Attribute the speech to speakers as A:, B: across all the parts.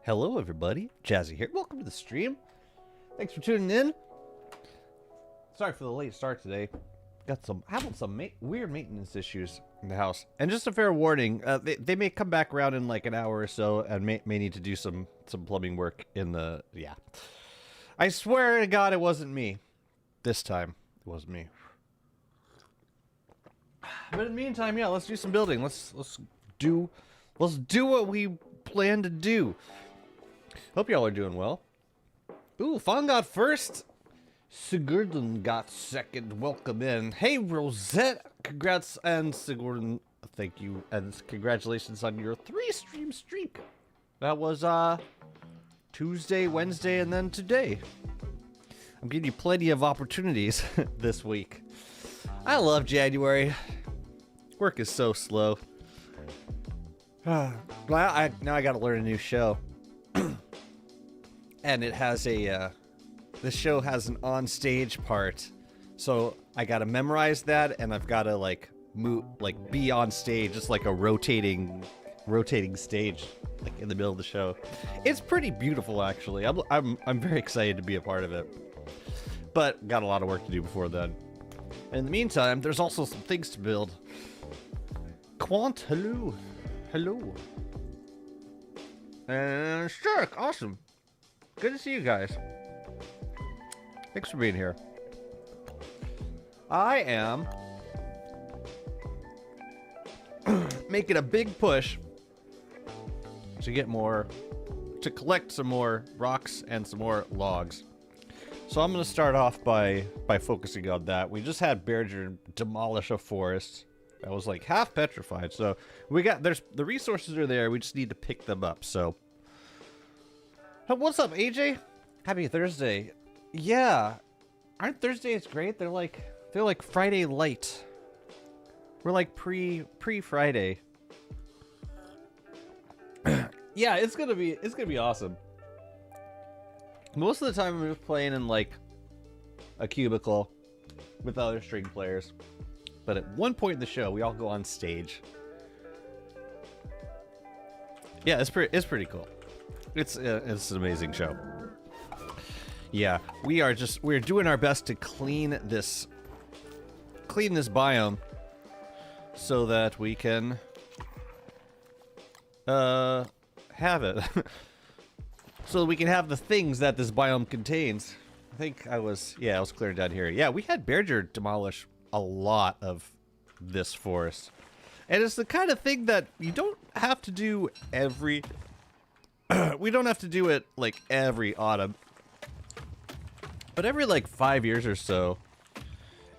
A: Hello everybody, Jazzy here. Welcome to the stream. Thanks for tuning in. Sorry for the late start today. Got having some weird maintenance issues in the house. And just a fair warning, they may come back around in like an hour or so and may need to do some plumbing work in the, yeah. I swear to God it wasn't me. This time, it wasn't me. But in the meantime, yeah, let's do some building. Let's do what we plan to do. Hope y'all are doing well. Ooh, Fawn got first. Sigurden got second. Welcome in. Hey, Rosette. Congrats, and Sigurden, thank you, and congratulations on your 3-stream streak. That was Tuesday, Wednesday, and then today. I'm giving you plenty of opportunities this week. I love January. Work is so slow. Now I gotta learn a new show. And it has a, this show has an on-stage part. So I gotta memorize that, and I've gotta like be on stage, just like a rotating stage, like in the middle of the show. It's pretty beautiful, actually. I'm very excited to be a part of it. But got a lot of work to do before then. In the meantime, there's also some things to build. Quant, hello. Hello. And Sturk, awesome. Good to see you guys. Thanks for being here. I am making a big push to get to collect some more rocks and some more logs. So I'm going to start off by focusing on that. We just had Berger demolish a forest that was like half petrified. So the resources are there. We just need to pick them up. So what's up, AJ? Happy Thursday. Yeah. Aren't Thursdays great? They're like Friday light. We're like pre-Friday. Yeah, it's gonna be awesome. Most of the time we're playing in like a cubicle with other string players. But at one point in the show, we all go on stage. Yeah, it's pretty cool. It's an amazing show. Yeah, we're doing our best to clean this biome so that we can have it. So that we can have the things that this biome contains. I think I was clearing down here. Yeah, we had Berger demolish a lot of this forest. And it's the kind of thing that you don't have to do every we don't have to do it like every autumn. But every like 5 years or so,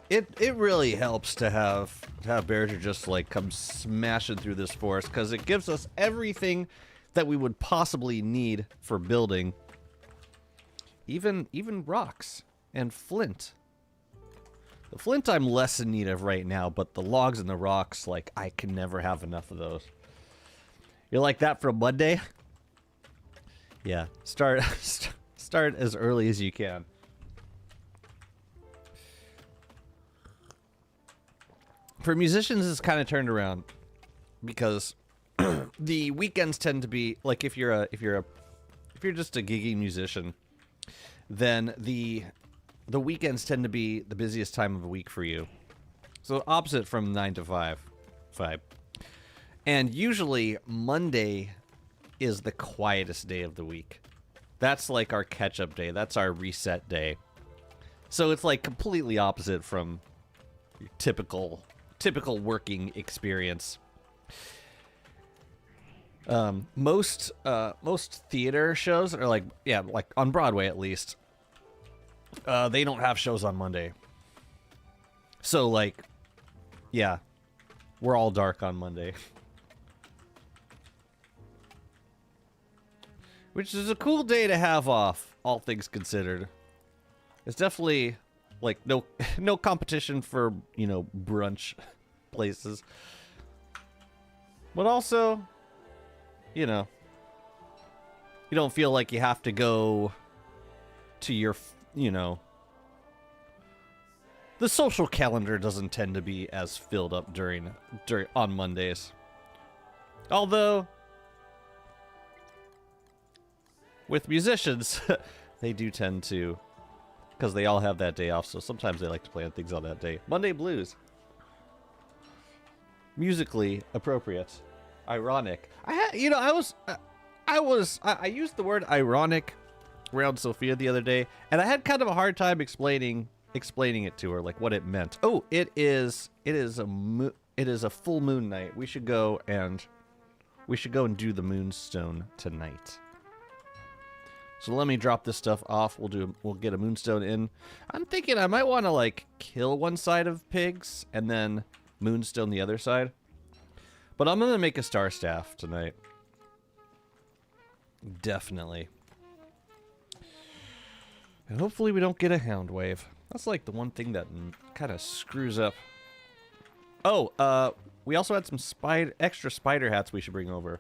A: it really helps to have Berger just like come smashing through this forest, because it gives us everything that we would possibly need for building. Even rocks and flint. The flint I'm less in need of right now, but the logs and the rocks, like, I can never have enough of those. You're like that for Monday? Yeah, start as early as you can. For musicians, it's kind of turned around, because the weekends tend to be like, if you're just a gigging musician, then the weekends tend to be the busiest time of the week for you. So opposite from 9 to 5. And usually Monday is the quietest day of the week. That's like our catch-up day. That's our reset day. So it's like completely opposite from your typical working experience. Most theater shows are like on Broadway at least. They don't have shows on Monday. So like, yeah, we're all dark on Monday. Which is a cool day to have off, all things considered. It's definitely like no competition for, you know, brunch places. But also, you know, you don't feel like you have to go to your, you know, the social calendar doesn't tend to be as filled up on Mondays. Although with musicians, they do tend to, because they all have that day off, so sometimes they like to play on things on that day. Monday blues. Musically appropriate. Ironic. I used the word ironic around Sophia the other day, and I had kind of a hard time explaining it to her, like what it meant. Oh, it is a full moon night. We should go and do the moonstone tonight. So let me drop this stuff off. We'll get a moonstone in. I'm thinking I might want to like kill one side of pigs and then moonstone the other side. But I'm gonna make a star staff tonight. Definitely. And hopefully we don't get a hound wave. That's like the one thing that kind of screws up. Oh, we also had some extra spider hats we should bring over.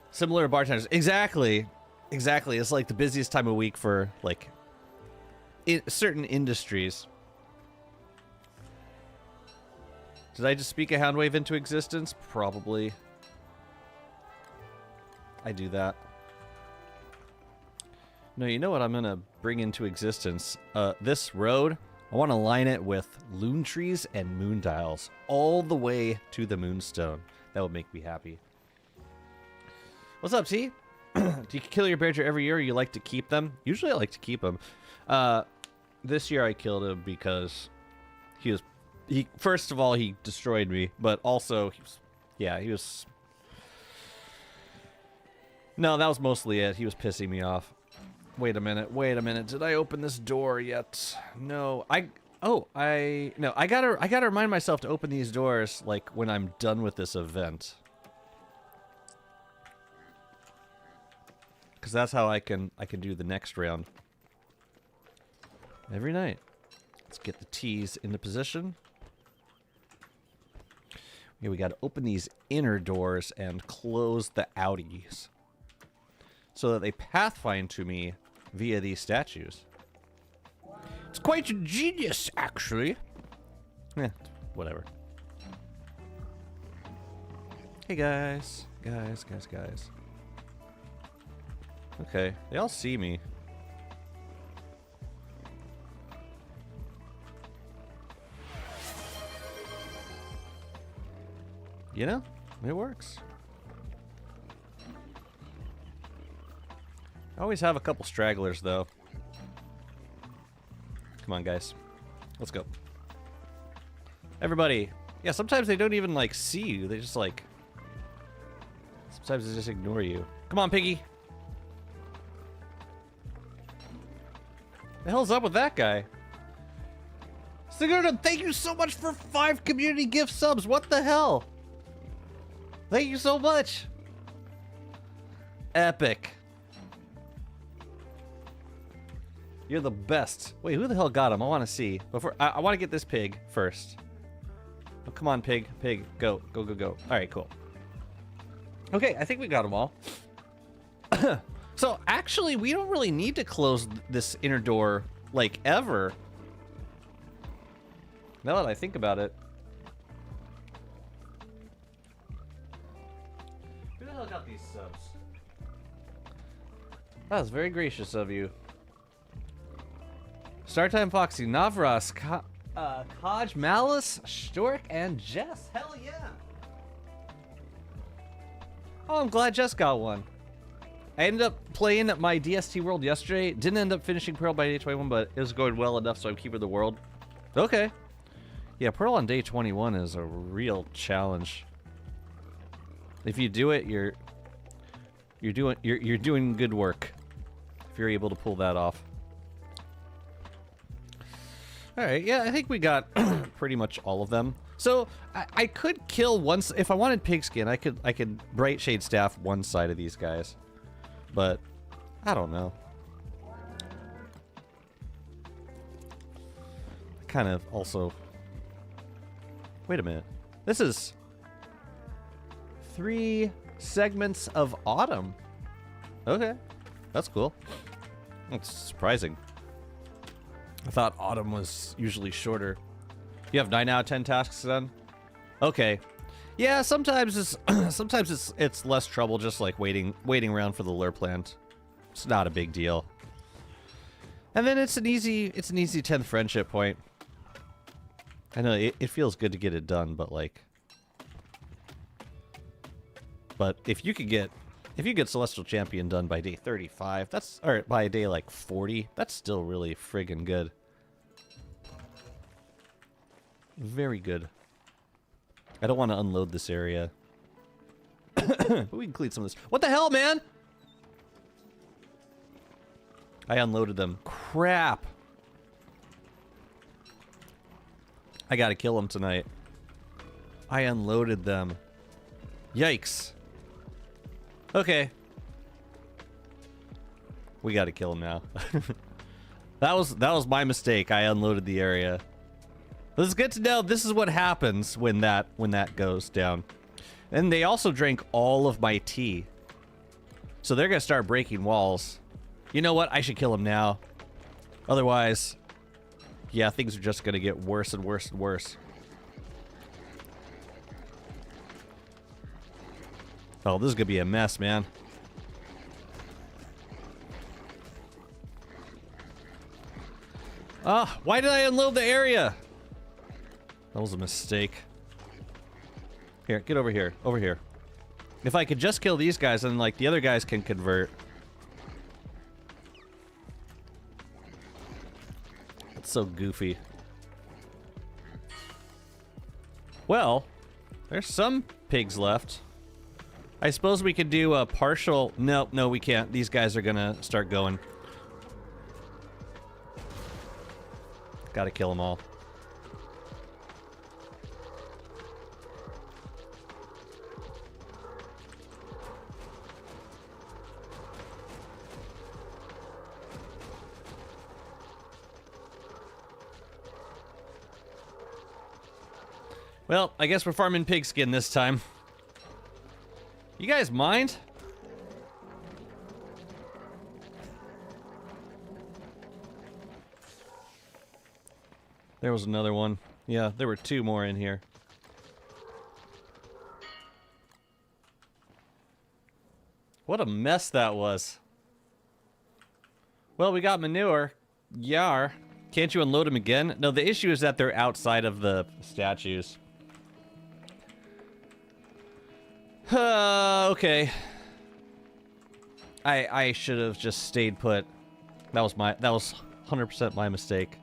A: Similar to bartenders. Exactly. Exactly. It's like the busiest time of week for like certain industries. Did I just speak a hound wave into existence? Probably. I do that. No, you know what I'm going to bring into existence? This road, I want to line it with loon trees and moon dials all the way to the moonstone. That would make me happy. What's up, T? Do you kill your badger every year or you like to keep them? Usually I like to keep them. This year I killed him because first of all, he destroyed me, but also, no, that was mostly it. He was pissing me off. Wait a minute. Did I open this door yet? No. I gotta remind myself to open these doors like when I'm done with this event. Because that's how I can do the next round. Every night. Let's get the T's into position. Okay, we gotta open these inner doors and close the outies. So that they pathfind to me via these statues. It's quite genius, actually. Yeah, whatever. Hey, guys. Guys. Okay, they all see me. You know, it works. I always have a couple stragglers, though. Come on, guys. Let's go. Everybody. Yeah, sometimes they don't even, like, see you. They just, like... Sometimes they just ignore you. Come on, piggy. The hell's up with that guy? Sigurd, thank you so much for 5 community gift subs. What the hell? Thank you so much. Epic. You're the best. Wait, who the hell got him? I want to see. Before I want to get this pig first. Oh, come on, pig. Pig, go. All right, cool. Okay, I think we got them all. So, actually, we don't really need to close this inner door, like, ever. Now that I think about it. Who the hell got these subs? That was very gracious of you. Startime Foxy, Navras, Kaj, Malice, Stork, and Jess. Hell yeah! Oh, I'm glad Jess got one. I ended up playing at my DST World yesterday. Didn't end up finishing Pearl by day 21, but it was going well enough, so I'm keeping the world. Okay. Yeah, Pearl on day 21 is a real challenge. If you do it, you're doing good work. If you're able to pull that off. All right, yeah, I think we got pretty much all of them. So I could kill once if I wanted pigskin. I could bright shade staff one side of these guys, but I don't know. Kind of also. Wait a minute. This is 3 segments of autumn. Okay, that's cool. That's surprising. I thought autumn was usually shorter. You have 9 out of 10 tasks done? Okay. Yeah, sometimes it's less trouble just like waiting around for the lure plant It's not a big deal. And then it's an easy 10th friendship point. I know it feels good to get it done, but like, if you get Celestial Champion done by day 35, or by day like 40, that's still really friggin' good. Very good. I don't want to unload this area. But we can clean some of this. What the hell, man? I unloaded them. Crap. I gotta kill them tonight. I unloaded them. Yikes. Okay. We gotta kill them now. That was my mistake. I unloaded the area. It's good to know this is what happens when that goes down. And they also drank all of my tea. So they're gonna start breaking walls. You know what? I should kill them now. Otherwise, yeah, things are just gonna get worse and worse and worse. Oh, this is gonna be a mess, man. Ah, why did I unload the area? That was a mistake. Here, get over here. Over here. If I could just kill these guys, then, like, the other guys can convert. That's so goofy. Well, there's some pigs left. I suppose we could do a partial... No, we can't. These guys are gonna start going. Gotta kill them all. Well, I guess we're farming pigskin this time. You guys mind? There was another one. Yeah, there were two more in here. What a mess that was. Well, we got manure. Yar. Can't you unload them again? No, the issue is that they're outside of the statues. Okay. I should have just stayed put. That was 100% my mistake.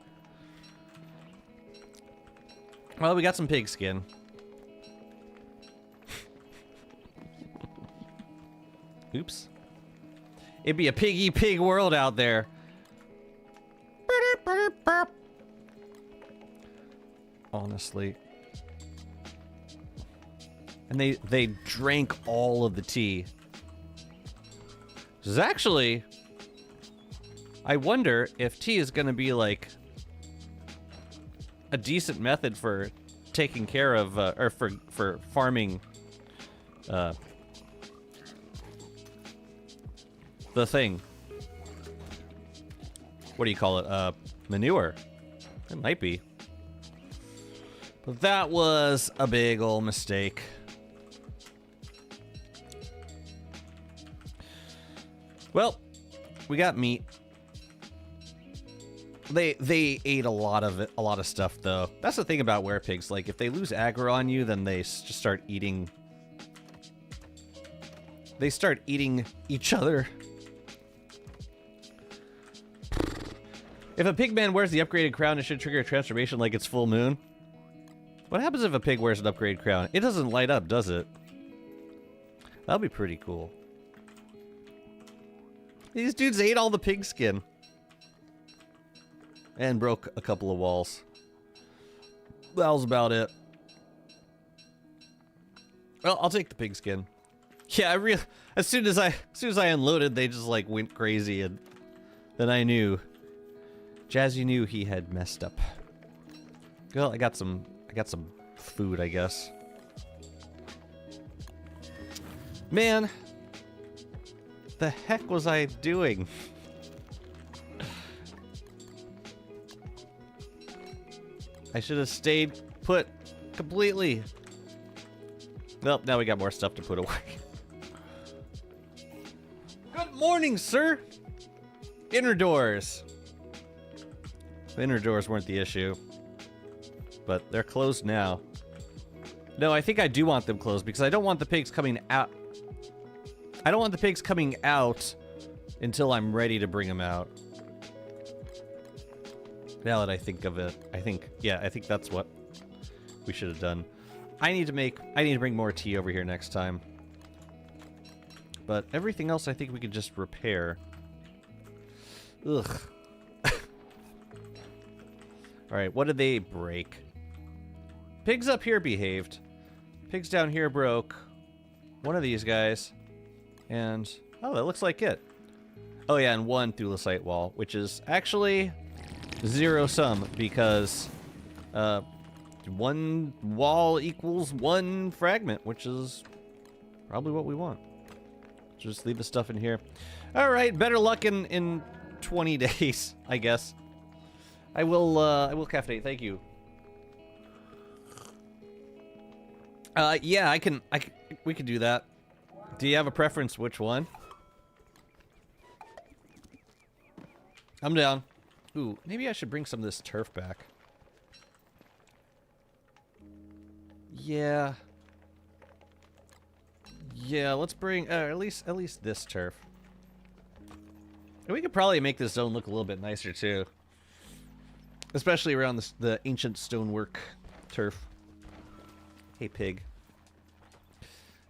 A: Well, we got some pig skin. Oops. It'd be a piggy pig world out there. Honestly. And they drank all of the tea. This is actually... I wonder if tea is going to be like a decent method for taking care of, or for farming the thing. What do you call it? Manure. It might be. But that was a big old mistake. Well, we got meat. They ate a lot of stuff though. That's the thing about werepigs. Like if they lose aggro on you, then they just start eating. They start eating each other. If a pig man wears the upgraded crown, it should trigger a transformation like it's full moon. What happens if a pig wears an upgraded crown? It doesn't light up, does it? That'll be pretty cool. These dudes ate all the pig skin. And broke a couple of walls. That was about it. Well, I'll take the pig skin. Yeah, as soon as I unloaded, they just like went crazy, and then I knew. Jazzy knew he had messed up. Well, I got some food, I guess. Man, the heck was I doing? I should have stayed put completely. Well, now we got more stuff to put away. Good morning, sir. Inner doors. The inner doors weren't the issue. But they're closed now. No, I think I do want them closed because I don't want the pigs coming out. I don't want the pigs coming out until I'm ready to bring them out. Now that I think of it, I think that's what we should have done. I need to bring more tea over here next time. But everything else I think we could just repair. Ugh. Alright, what did they break? Pigs up here behaved. Pigs down here broke. One of these guys. And, oh, that looks like it. Oh yeah, and one thulecite wall, which is actually zero sum because one wall equals one fragment, which is probably what we want. Just leave the stuff in here. Alright, better luck in 20 days, I guess. I will caffeinate, thank you. Yeah, we can do that. Do you have a preference which one? I'm down. Ooh, maybe I should bring some of this turf back. Yeah. Yeah, let's bring at least this turf. And we could probably make this zone look a little bit nicer too. Especially around the ancient stonework turf. Hey, pig.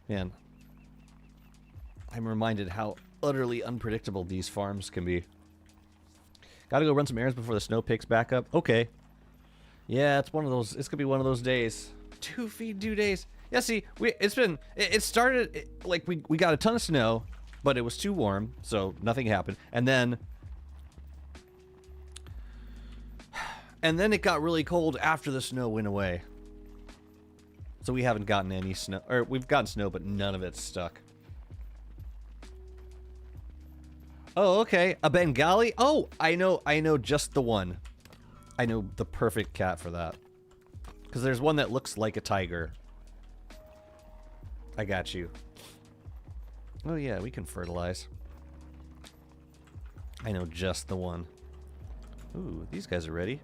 A: Man. I'm reminded how utterly unpredictable these farms can be. Gotta go run some errands before the snow picks back up. Okay. Yeah, it's one of those. It's gonna be one of those days. 2 feed 2 days. Yeah, see, it started like we got a ton of snow, but it was too warm, so nothing happened. And then it got really cold after the snow went away. So we haven't gotten any snow, or we've gotten snow, but none of it's stuck. Oh, okay. A Bengali? Oh, I know just the one. I know the perfect cat for that. Because there's one that looks like a tiger. I got you. Oh yeah, we can fertilize. I know just the one. Ooh, these guys are ready.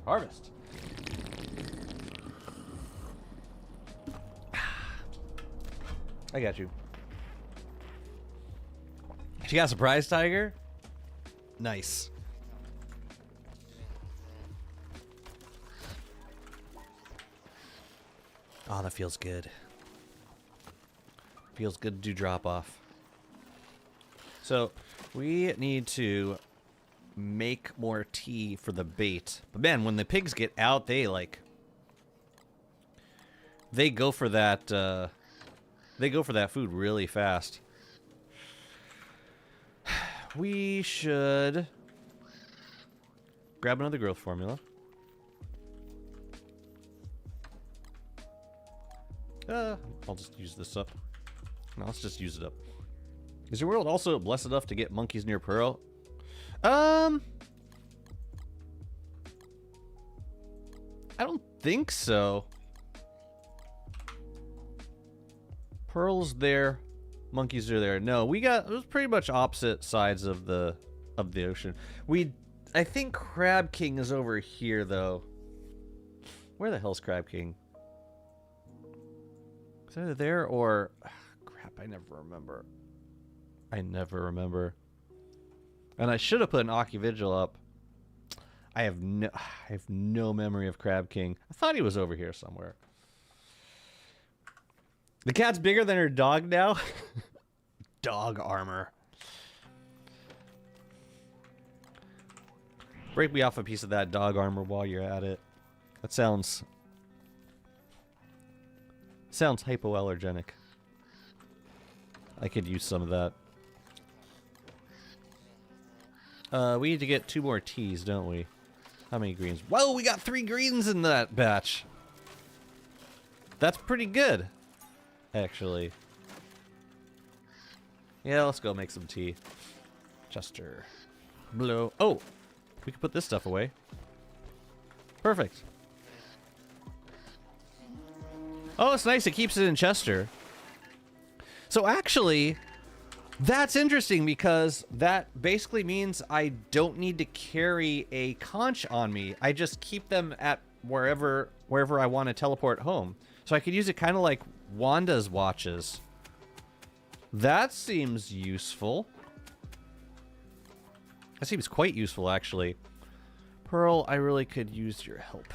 A: Harvest. I got you. She got a surprise tiger? Nice. Oh, that feels good. Feels good to do drop off. So, we need to make more tea for the bait. But man, when the pigs get out, they go for that food really fast. We should grab another growth formula. I'll just use this up. No, let's just use it up. Is your world also blessed enough to get monkeys near Pearl? I don't think so. Pearl's there. Monkeys are there. No, it was pretty much opposite sides of the ocean. I think Crab King is over here though. Where the hell's Crab King? It's either there or crap, I never remember. And I should have put an Aki Vigil up. I have no memory of Crab King. I thought he was over here somewhere. The cat's bigger than her dog now? Dog armor. Break me off a piece of that dog armor while you're at it. That sounds hypoallergenic. I could use some of that. We need to get 2 more teas, don't we? How many greens? Whoa, we got 3 greens in that batch. That's pretty good, actually. Yeah, let's go make some tea. Chester. Blow. Oh, we can put this stuff away. Perfect. Oh, it's nice. It keeps it in Chester. So actually, That's interesting because that basically means I don't need to carry a conch on me. I just keep them at wherever I want to teleport home. So I could use it kind of like Wanda's watches. That seems useful. That seems quite useful, actually. Pearl, I really could use your help.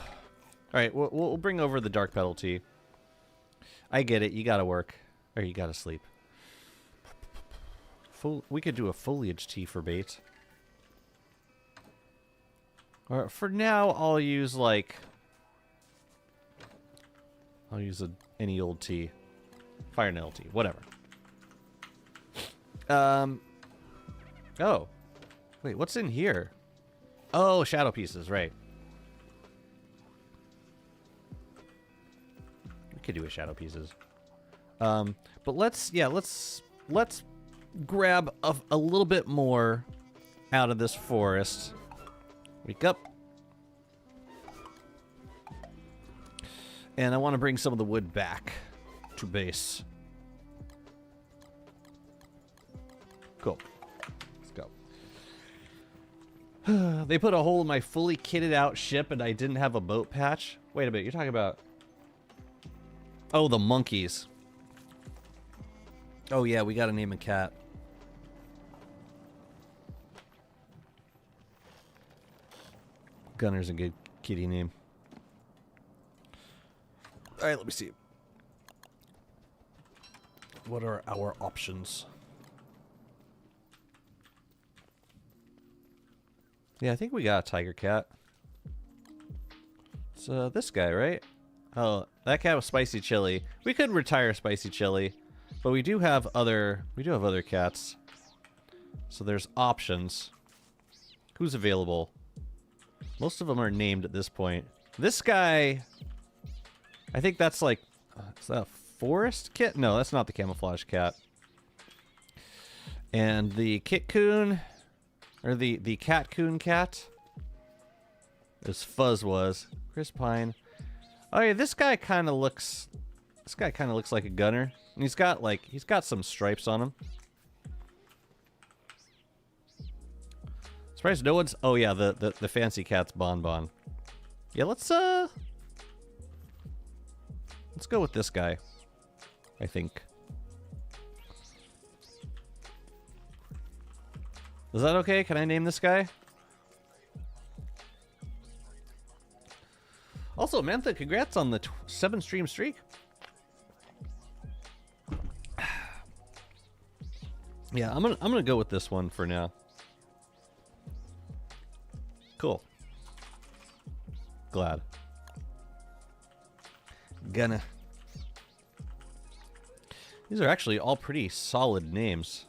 A: All right, we'll bring over the dark petal tea. I get it. You gotta work, or you gotta sleep. We could do a foliage tea for bait. Or for now, I'll use like any old tea, fire nettle tea, whatever. Oh, wait, what's in here? Oh, shadow pieces, right? We could do a shadow pieces. But let's grab a little bit more out of this forest. Wake up. And I want to bring some of the wood back to base. Cool. Let's go. They put a hole in my fully kitted out ship and I didn't have a boat patch? Wait a minute, you're talking about... Oh, the monkeys. Oh yeah, we gotta name a cat. Gunner's a good kitty name. Alright, let me see. What are our options? Yeah, I think we got a tiger cat. It's this guy, right? Oh, that cat was spicy chili. We could retire spicy chili, but we do have other cats. So there's options. Who's available? Most of them are named at this point. This guy, I think that's like, is that a forest kit? No, that's not the camouflage cat. And the kit-coon, or the cat-coon cat, as Fuzz was. Chris Pine. Oh yeah, this guy kind of looks like a gunner. And he's got some stripes on him. Surprised no one's... Oh yeah, the fancy cat's Bonbon. Yeah, let's go with this guy, I think. Is that okay? Can I name this guy? Also, Mantha, congrats on the 7-stream streak. Yeah, I'm gonna go with this one for now. Cool. Glad. Gonna. These are actually all pretty solid names.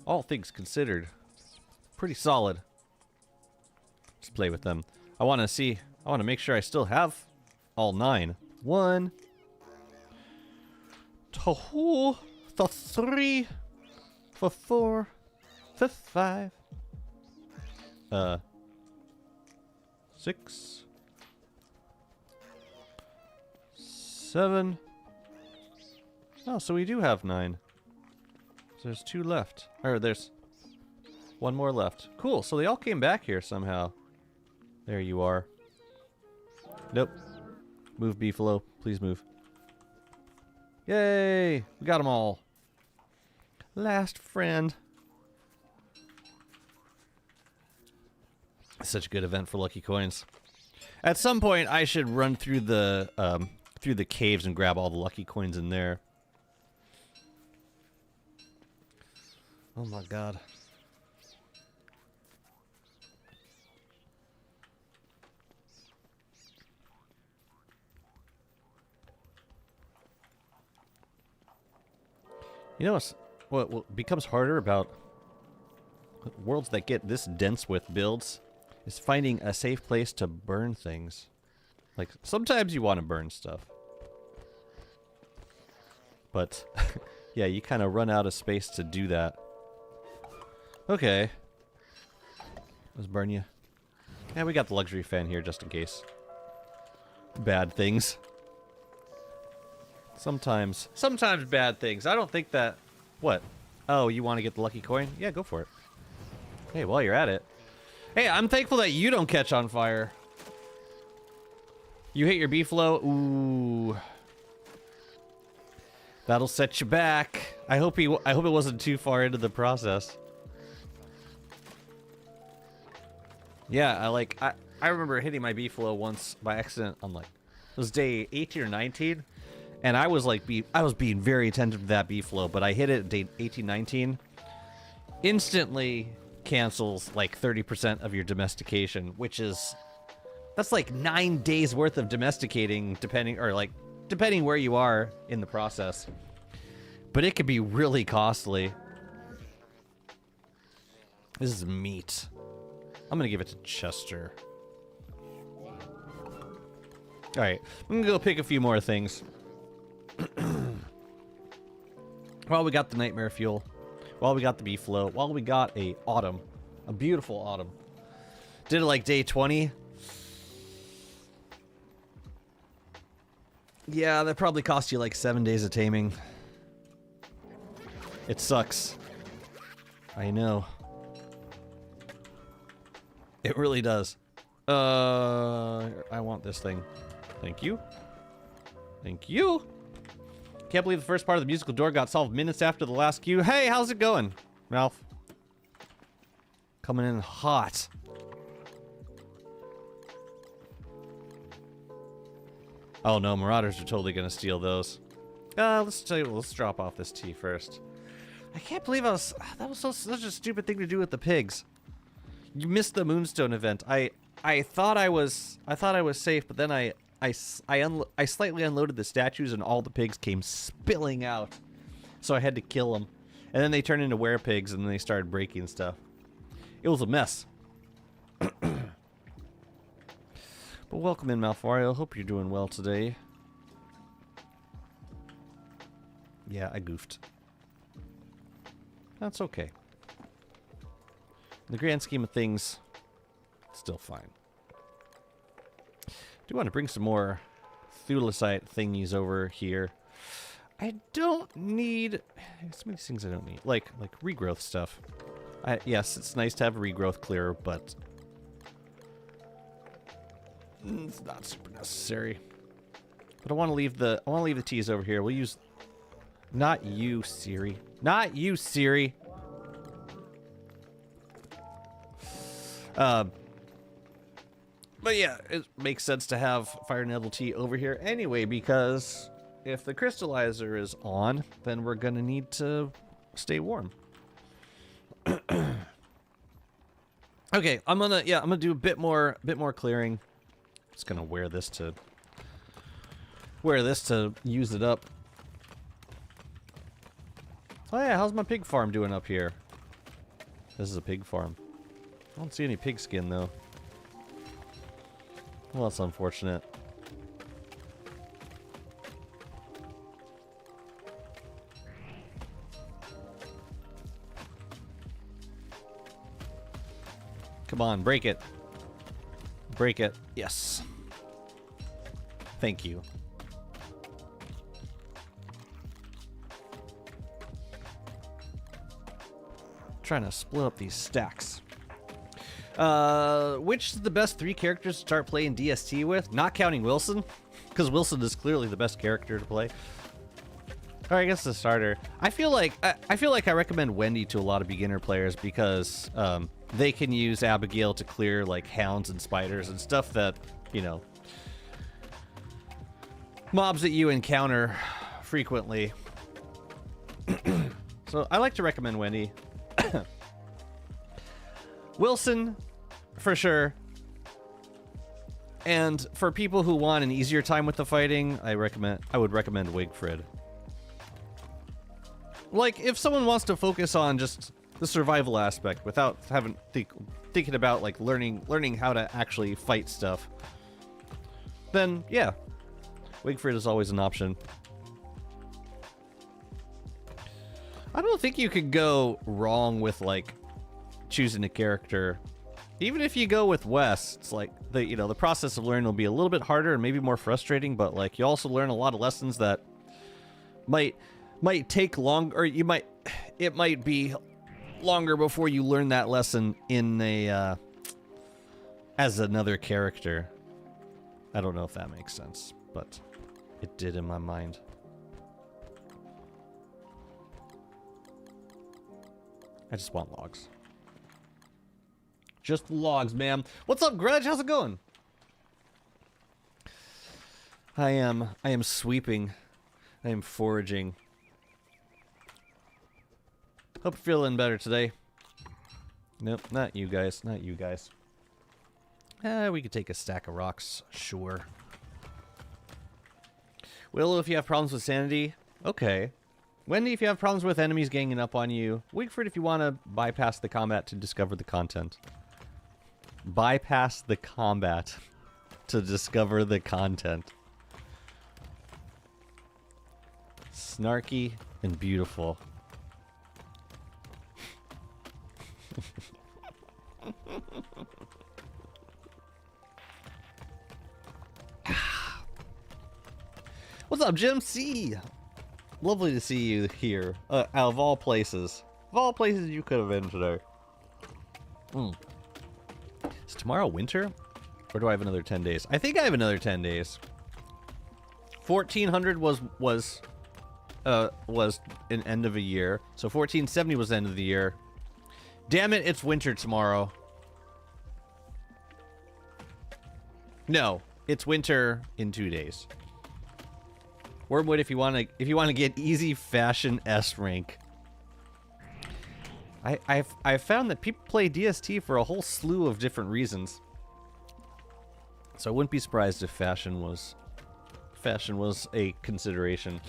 A: All things considered, pretty solid. Let's play with them. I want to make sure I still have all 9. 1, 2, 3, 4, 5. 6, 7. Oh, so we do have 9. So there's 2 left. Or there's 1 more left. Cool, so they all came back here somehow. There you are. Nope. Move, Beefalo. Please move. Yay! We got them all. Last friend. Such a good event for lucky coins. At some point, I should run through the caves and grab all the lucky coins in there. Oh my god. You know what becomes harder about worlds that get this dense with builds is finding a safe place to burn things. Like, sometimes you want to burn stuff. But, yeah, you kind of run out of space to do that. Okay. Let's burn you. Yeah, we got the luxury fan here just in case. Bad things. Sometimes bad things. I don't think that What? Oh, you want to get the lucky coin? Yeah, go for it. Hey, while you're at it. Hey, I'm thankful that you don't catch on fire. You hit your B-flow. Ooh. That'll set you back. I hope it wasn't too far into the process. Yeah, I remember hitting my B-flow once by accident on like, it was day 18 or 19, and I was being very attentive to that B-flow, but I hit it at day 18, 19. Instantly cancels like 30% of your domestication, which is, that's like 9 days worth of domesticating, depending where you are in the process. But it could be really costly. This is meat. I'm gonna give it to Chester. Alright, I'm gonna go pick a few more things. Well, we got the nightmare fuel. Well, we got the beef flow. Well, we got a autumn. A beautiful autumn. Did it like day 20. Yeah, that probably cost you like 7 days of taming. It sucks. I know. It really does. I want this thing. Thank you. Thank you. Can't believe the first part of the musical door got solved minutes after the last queue. Hey, how's it going, Ralph? Coming in hot. Oh no, Marauders are totally gonna steal those. Let's drop off this tea first. I can't believe that was such a stupid thing to do with the pigs. You missed the Moonstone event. I thought I was safe, but then I slightly unloaded the statues and all the pigs came spilling out. So I had to kill them. And then they turned into werepigs and then they started breaking stuff. It was a mess. But welcome in, Malforio. Hope you're doing well today. Yeah, I goofed. That's okay. In the grand scheme of things, it's still fine. I do want to bring some more Thulicite thingies over here. I don't need... so many things I don't need. Like regrowth stuff. Yes, it's nice to have a regrowth clearer, but... it's not super necessary. But I want to leave the teas over here. We'll use... not you, Siri. Not you, Siri! But yeah, it makes sense to have Fire Nettle tea over here anyway, because if the crystallizer is on, then we're gonna need to stay warm. Okay, I'm gonna do a bit more clearing. Just gonna wear this to use it up. Oh yeah, how's my pig farm doing up here? This is a pig farm. I don't see any pig skin though. Well, that's unfortunate. Come on, break it. Break it. Yes. Thank you. Trying to split up these stacks. Which is the best 3 characters to start playing DST with? Not counting Wilson, because Wilson is clearly the best character to play. Or I guess the starter. I feel like I recommend Wendy to a lot of beginner players because they can use Abigail to clear like hounds and spiders and stuff that, you know, mobs that you encounter frequently. So I like to recommend Wendy. Wilson, for sure. And for people who want an easier time with the fighting, I would recommend Wigfrid. Like, if someone wants to focus on just the survival aspect without thinking about like learning how to actually fight stuff, then yeah, Wigfrid is always an option. I don't think you could go wrong with like choosing a character. Even if you go with Wes, it's like the process of learning will be a little bit harder and maybe more frustrating, but like you also learn a lot of lessons that might Might take long, or it might be longer before you learn that lesson in a, as another character. I don't know if that makes sense, but it did in my mind. I just want logs. Just logs, man. What's up, Grudge? How's it going? I am sweeping. I am foraging. Hope you're feeling better today. Nope, not you guys. Not you guys. We could take a stack of rocks, sure. Willow, if you have problems with sanity, okay. Wendy, if you have problems with enemies ganging up on you. Wigford, if you want to bypass the combat to discover the content. Bypass the combat to discover the content. Snarky and beautiful. What's up, Jim C? Lovely to see you here. Out of all places. Of all places you could have been today. Is tomorrow winter? Or do I have another 10 days? I think I have another 10 days. 1400 was an end of a year. So 1470 was the end of the year. Damn it, it's winter tomorrow. No, it's winter in 2 days. Wormwood, if you want to get easy fashion S rank. I've found that people play DST for a whole slew of different reasons. So I wouldn't be surprised if fashion was a consideration.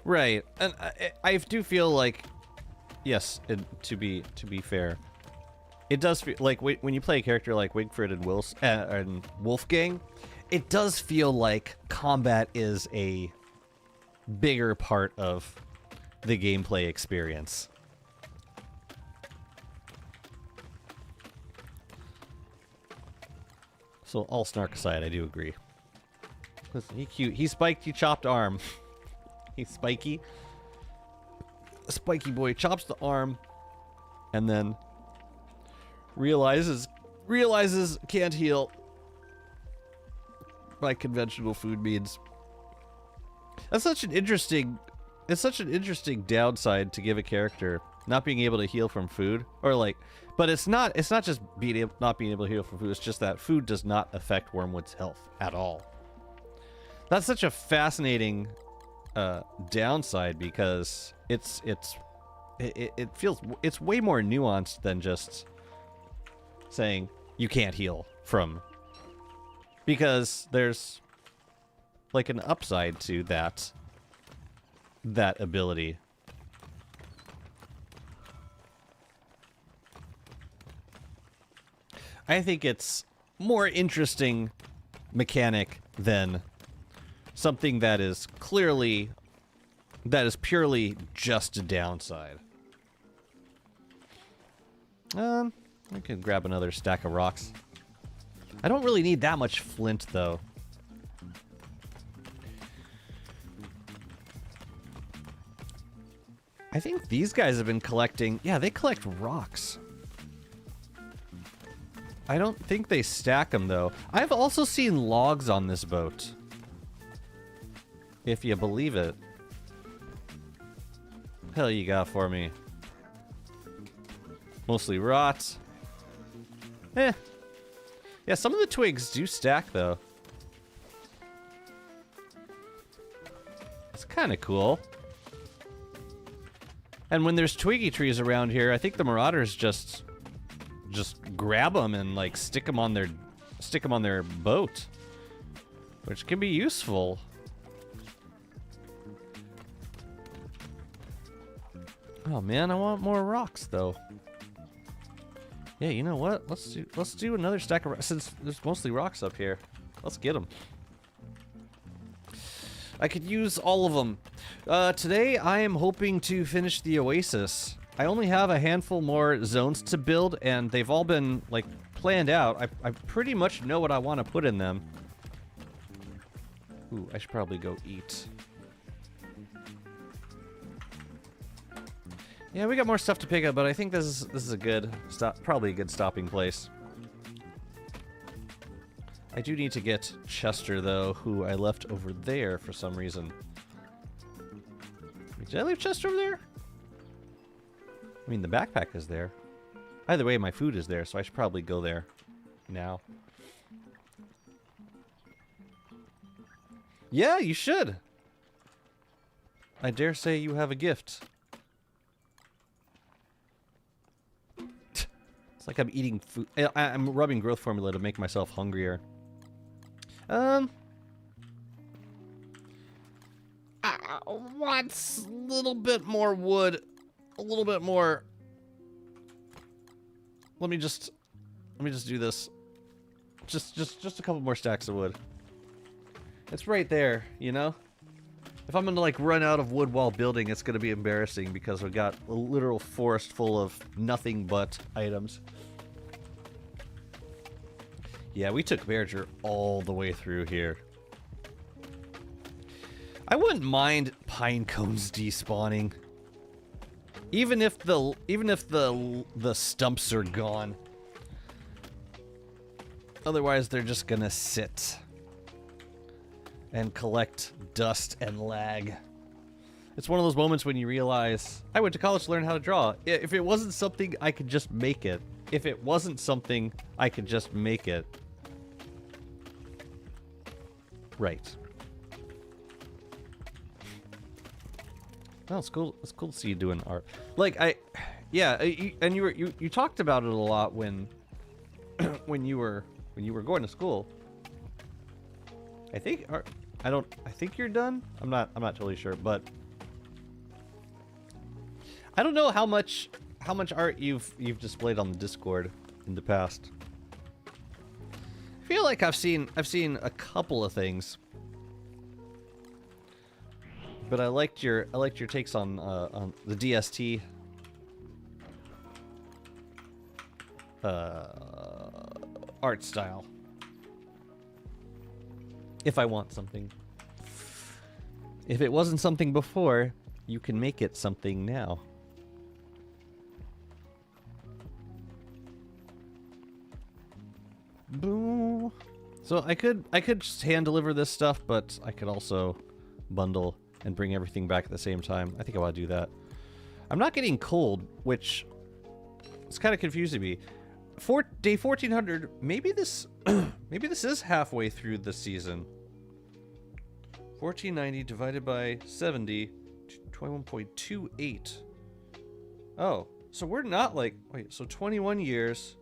A: Right, and I do feel like, yes, to be fair, it does feel like when you play a character like Wigford and Wolfgang, it does feel like combat is a bigger part of the gameplay experience. So all snark aside, I do agree. Listen, he cute. He spiked, he chopped arm. He's spiky. Spiky boy chops the arm and then realizes can't heal by conventional food means. That's such an interesting downside to give a character, not being able to heal from food, or like, but it's not just not being able to heal from food, it's just that food does not affect Wormwood's health at all. That's such a fascinating downside because it feels it's way more nuanced than just saying you can't heal from, because there's like an upside to that ability. I think it's more interesting mechanic than something that is purely just a downside. I can grab another stack of rocks. I don't really need that much flint though. I think these guys have been collecting... Yeah, they collect rocks. I don't think they stack them, though. I've also seen logs on this boat. If you believe it. Hell you got for me? Mostly rot. Eh. Yeah, some of the twigs do stack, though. It's kind of cool. And when there's twiggy trees around here, I think the marauders just grab them and like stick them on their boat, which can be useful. Oh man, I want more rocks though. Yeah, you know what? Let's do another stack of rocks since there's mostly rocks up here. Let's get them. I could use all of them. Today I am hoping to finish the Oasis. I only have a handful more zones to build, and they've all been, like, planned out. I pretty much know what I want to put in them. Ooh, I should probably go eat. Yeah, we got more stuff to pick up, but I think this is a good probably a good stopping place. I do need to get Chester though, who I left over there for some reason. Did I leave Chester over there? I mean, the backpack is there. Either way, my food is there, so I should probably go there now. Yeah, you should. I dare say you have a gift. It's like I'm eating food. I'm rubbing growth formula to make myself hungrier. I want a little bit more wood. A little bit more. Let me just do this. Just a couple more stacks of wood. It's right there, you know? If I'm gonna like run out of wood while building, it's gonna be embarrassing because we've got a literal forest full of nothing but items. Yeah, we took Berger all the way through here. I wouldn't mind pine cones despawning. Even if the stumps are gone. Otherwise, they're just gonna sit and collect dust and lag. It's one of those moments when you realize, I went to college to learn how to draw. If it wasn't something, I could just make it. If it wasn't something, I could just make it. Right. Oh, it's cool. It's cool to see you doing art. Like and you talked about it a lot when when you were going to school. I think you're done. I'm not totally sure, but I don't know how much art you've displayed on the Discord in the past. I feel like I've seen a couple of things. But I liked your takes on the DST art style. If I want something. If it wasn't something before, you can make it something now. Boo. So I could just hand deliver this stuff, but I could also bundle and bring everything back at the same time. I think I want to do that. I'm not getting cold, which is kind of confusing me. Day 1400, maybe this maybe this is halfway through the season. 1490 divided by 70, 21.28. Oh, so we're not like, wait, so 21 years.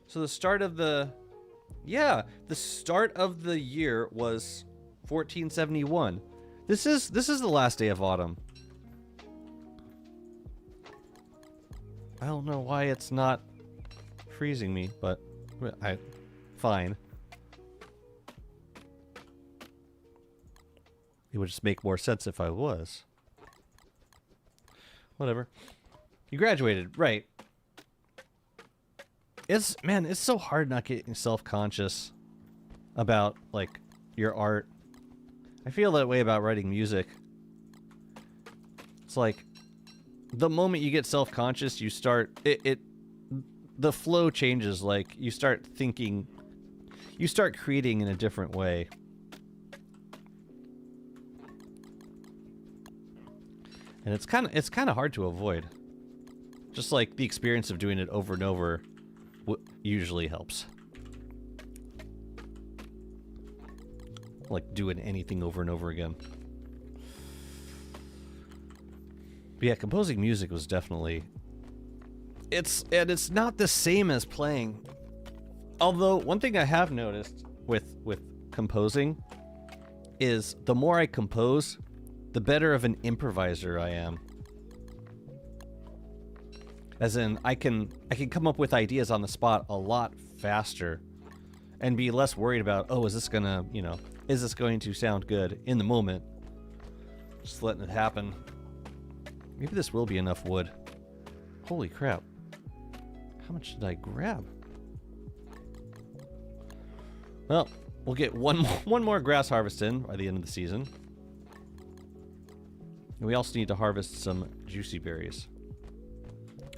A: So the start of the, yeah, the start of the year was 1471. This is the last day of autumn. I don't know why it's not freezing me, but fine. It would just make more sense if I was. Whatever. You graduated, right? It's so hard not getting self-conscious about like your art. I feel that way about writing music. It's like the moment you get self-conscious, you start the flow changes. Like you start thinking, you start creating in a different way. And it's kind of hard to avoid. Just like the experience of doing it over and over usually helps. Like doing anything over and over again. But yeah, composing music was definitely... It's not the same as playing. Although, one thing I have noticed with composing is the more I compose, the better of an improviser I am. As in, I can come up with ideas on the spot a lot faster and be less worried about, oh, is this going to sound good in the moment? Just letting it happen. Maybe this will be enough wood. Holy crap. How much did I grab? Well, we'll get one more grass harvest in by the end of the season. And we also need to harvest some juicy berries.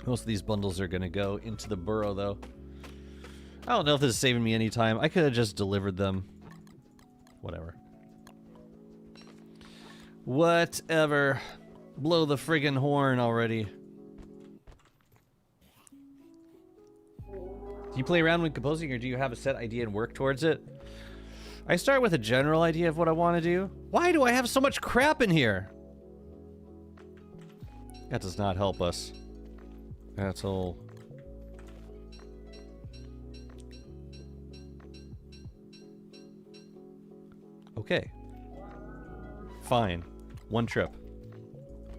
A: Most of these bundles are going to go into the burrow, though. I don't know if this is saving me any time. I could have just delivered them. Whatever. Whatever. Blow the friggin' horn already. Do you play around when composing, or do you have a set idea and work towards it? I start with a general idea of what I want to do. Why do I have so much crap in here? That does not help us. That's all. Okay. Fine. One trip.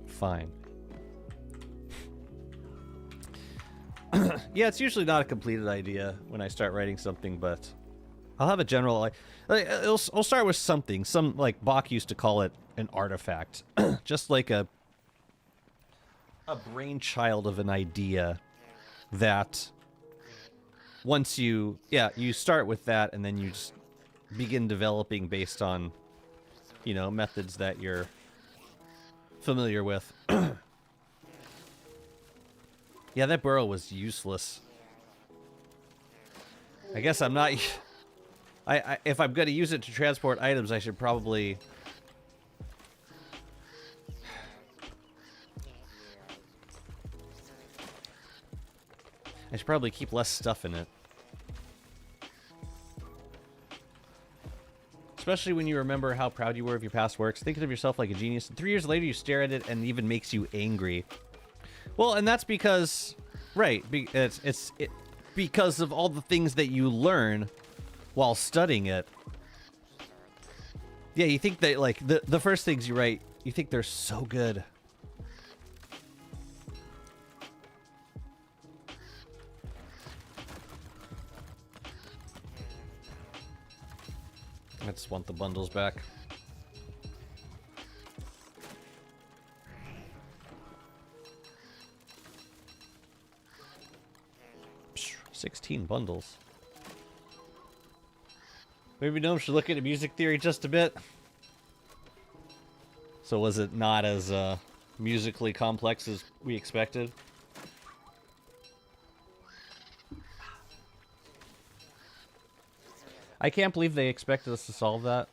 A: Fine. Yeah, it's usually not a completed idea when I start writing something, but I'll have a general. I'll start with something. Some, like, Bach used to call it an artifact. Just like a brainchild of an idea that once you start with that, and then you just begin developing based on, you know, methods that you're familiar with. Yeah, that burrow was useless. I guess I'm not... if I'm going to use it to transport items, I should probably... keep less stuff in it. Especially when you remember how proud you were of your past works. Thinking of yourself like a genius. And 3 years later, you stare at it and it even makes you angry. Well, and that's because, right, it's because of all the things that you learn while studying it. Yeah, you think that, like, the first things you write, you think they're so good. I just want the bundles back. 16 bundles. Maybe Gnome should look into music theory just a bit. So was it not as musically complex as we expected? I can't believe they expected us to solve that.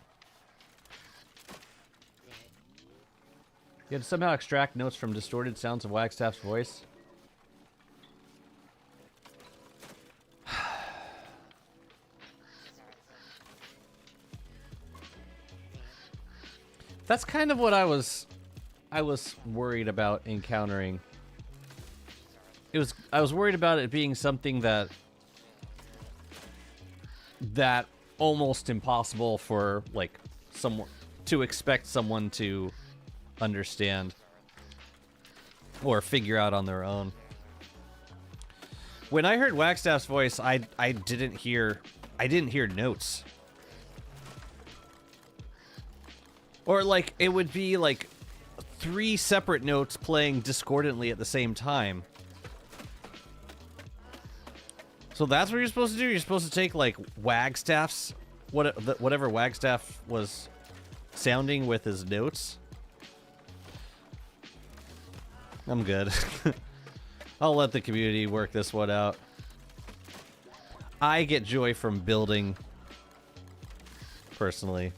A: You had to somehow extract notes from distorted sounds of Wagstaff's voice. That's kind of what I was worried about encountering. I was worried about it being something that almost impossible for, like, someone to expect someone to understand or figure out on their own. When I heard Wagstaff's voice, I didn't hear notes. Or, like, it would be, like, 3 separate notes playing discordantly at the same time. So that's what you're supposed to do? You're supposed to take, like, Wagstaff's... whatever Wagstaff was sounding with his notes? I'm good. I'll let the community work this one out. I get joy from building, personally.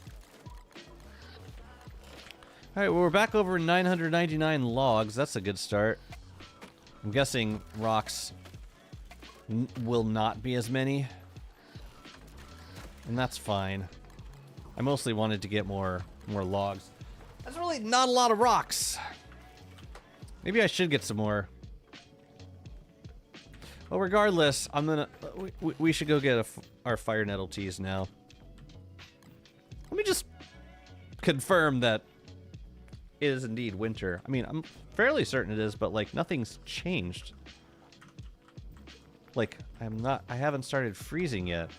A: Alright, well, we're back over 999 logs. That's a good start. I'm guessing rocks will not be as many. And that's fine. I mostly wanted to get more logs. That's really not a lot of rocks. Maybe I should get some more. Well, regardless, I'm gonna... We should go get our fire nettle teas now. Let me just confirm that it is indeed winter. I mean, I'm fairly certain it is, but, like, nothing's changed. Like, I haven't started freezing yet.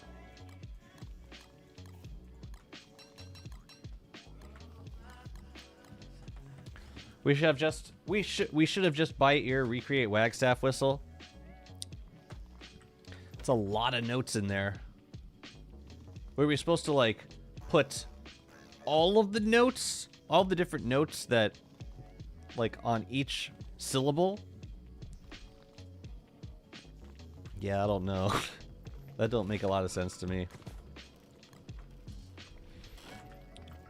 A: We should have just we should have just by ear recreate Wagstaff whistle. It's a lot of notes in there. Were we supposed to like put all of the notes, all the different notes that like on each syllable? Yeah, I don't know. That don't make a lot of sense to me.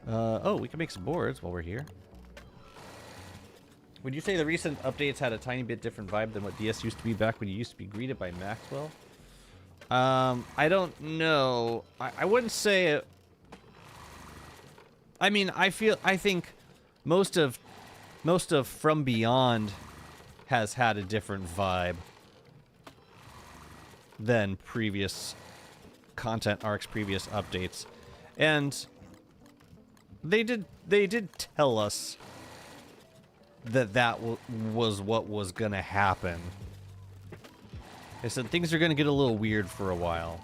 A: Oh, we can make some boards while we're here. Would you say the recent updates had a tiny bit different vibe than what DS used to be back when you used to be greeted by Maxwell? I don't know. I wouldn't say it. I mean, I think most of From Beyond has had a different vibe than previous content arcs, previous updates. And they did tell us that was what was gonna happen. They said things are gonna get a little weird for a while,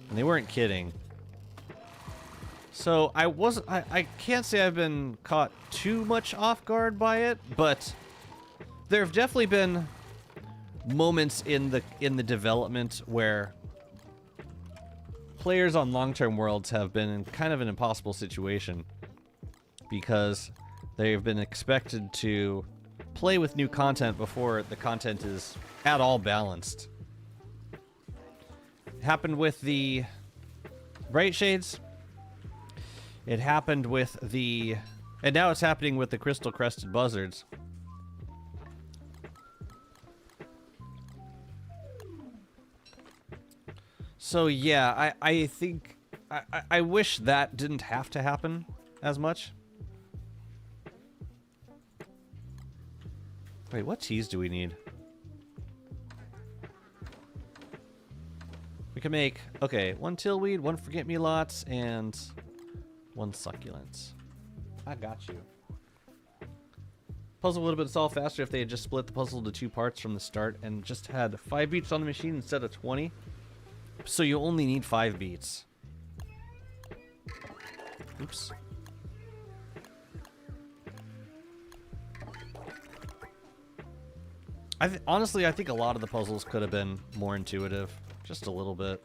A: and they weren't kidding. So I can't say I've been caught too much off guard by it, but there have definitely been moments in the development where players on long-term worlds have been in kind of an impossible situation because they've been expected to play with new content before the content is at all balanced. It happened with the Bright Shades. It happened with the... And now it's happening with the Crystal Crested Buzzards. So yeah, I think... I wish that didn't have to happen as much. Wait, what teas do we need? We can make, okay, 1 tillweed, 1 forget-me-lots, and 1 succulent. I got you. Puzzle would have been solved faster if they had just split the puzzle into 2 parts from the start and just had 5 beats on the machine instead of 20. So you only need 5 beats. Oops. Honestly, I think a lot of the puzzles could have been more intuitive. Just a little bit.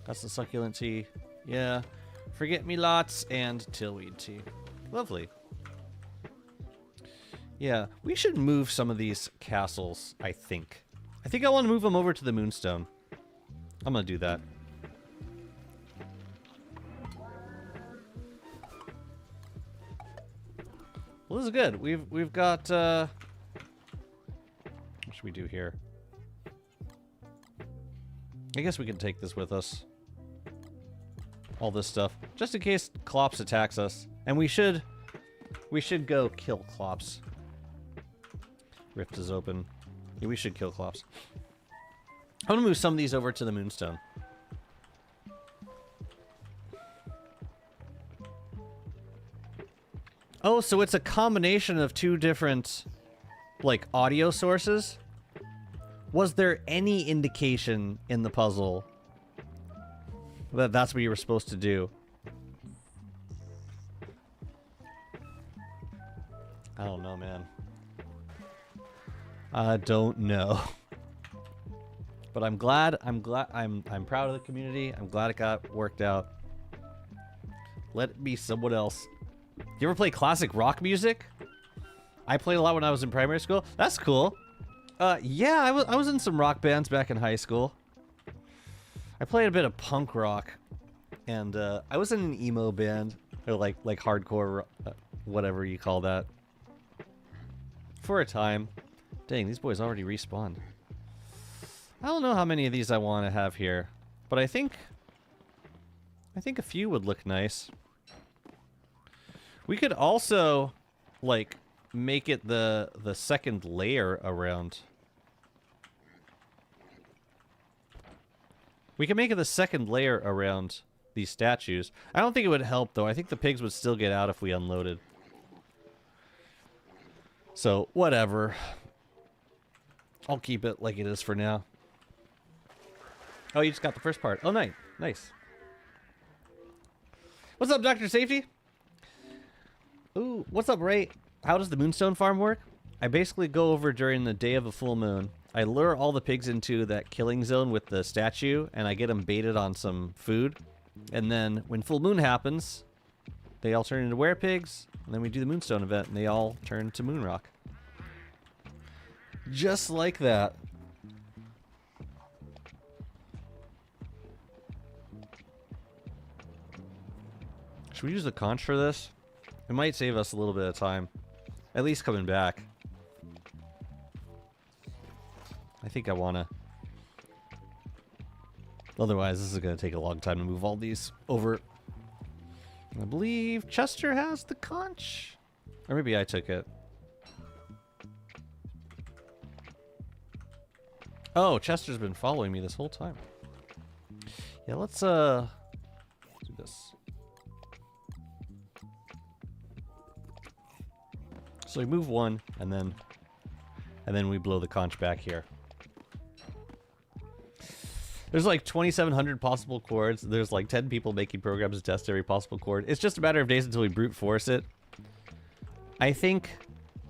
A: That's the succulent tea. Yeah. Forget-me-lots and tillweed tea. Lovely. Yeah, we should move some of these castles, I think. I think I want to move them over to the Moonstone. I'm going to do that. Well, this is good. We've got what should we do here? I guess we can take this with us. All this stuff. Just in case Klops attacks us. And we should go kill Klops. Rift is open. Yeah, we should kill Klops. I'm gonna move some of these over to the Moonstone. Oh, so it's a combination of 2 different, like, audio sources? Was there any indication in the puzzle that that's what you were supposed to do? I don't know, man. I don't know. But I'm glad, I'm proud of the community. I'm glad it got worked out. Let it be someone else. You ever play classic rock music? I played a lot when I was in primary school. That's cool. Yeah, I was in some rock bands back in high school. I played a bit of punk rock, and I was in an emo band, or like hardcore, whatever you call that. For a time. Dang, these boys already respawned. I don't know how many of these I want to have here, but I think a few would look nice. We could also, like, make it the second layer around. We can make it the second layer around these statues. I don't think it would help, though. I think the pigs would still get out if we unloaded. So, whatever. I'll keep it like it is for now. Oh, you just got the first part. Oh, nice. Nice. What's up, Dr. Safety? Ooh, what's up, Ray? How does the Moonstone farm work? I basically go over during the day of a full moon. I lure all the pigs into that killing zone with the statue, and I get them baited on some food. And then when full moon happens, they all turn into werepigs, and then we do the Moonstone event, and they all turn to Moonrock. Just like that. Should we use the conch for this? It might save us a little bit of time. At least coming back. I think I wanna. Otherwise, this is gonna take a long time to move all these over. I believe Chester has the conch. Or maybe I took it. Oh, Chester's been following me this whole time. Yeah, let's do this. So we move one, and then we blow the conch back here. There's like 2,700 possible chords. There's like 10 people making programs to test every possible chord. It's just a matter of days until we brute force it. I think,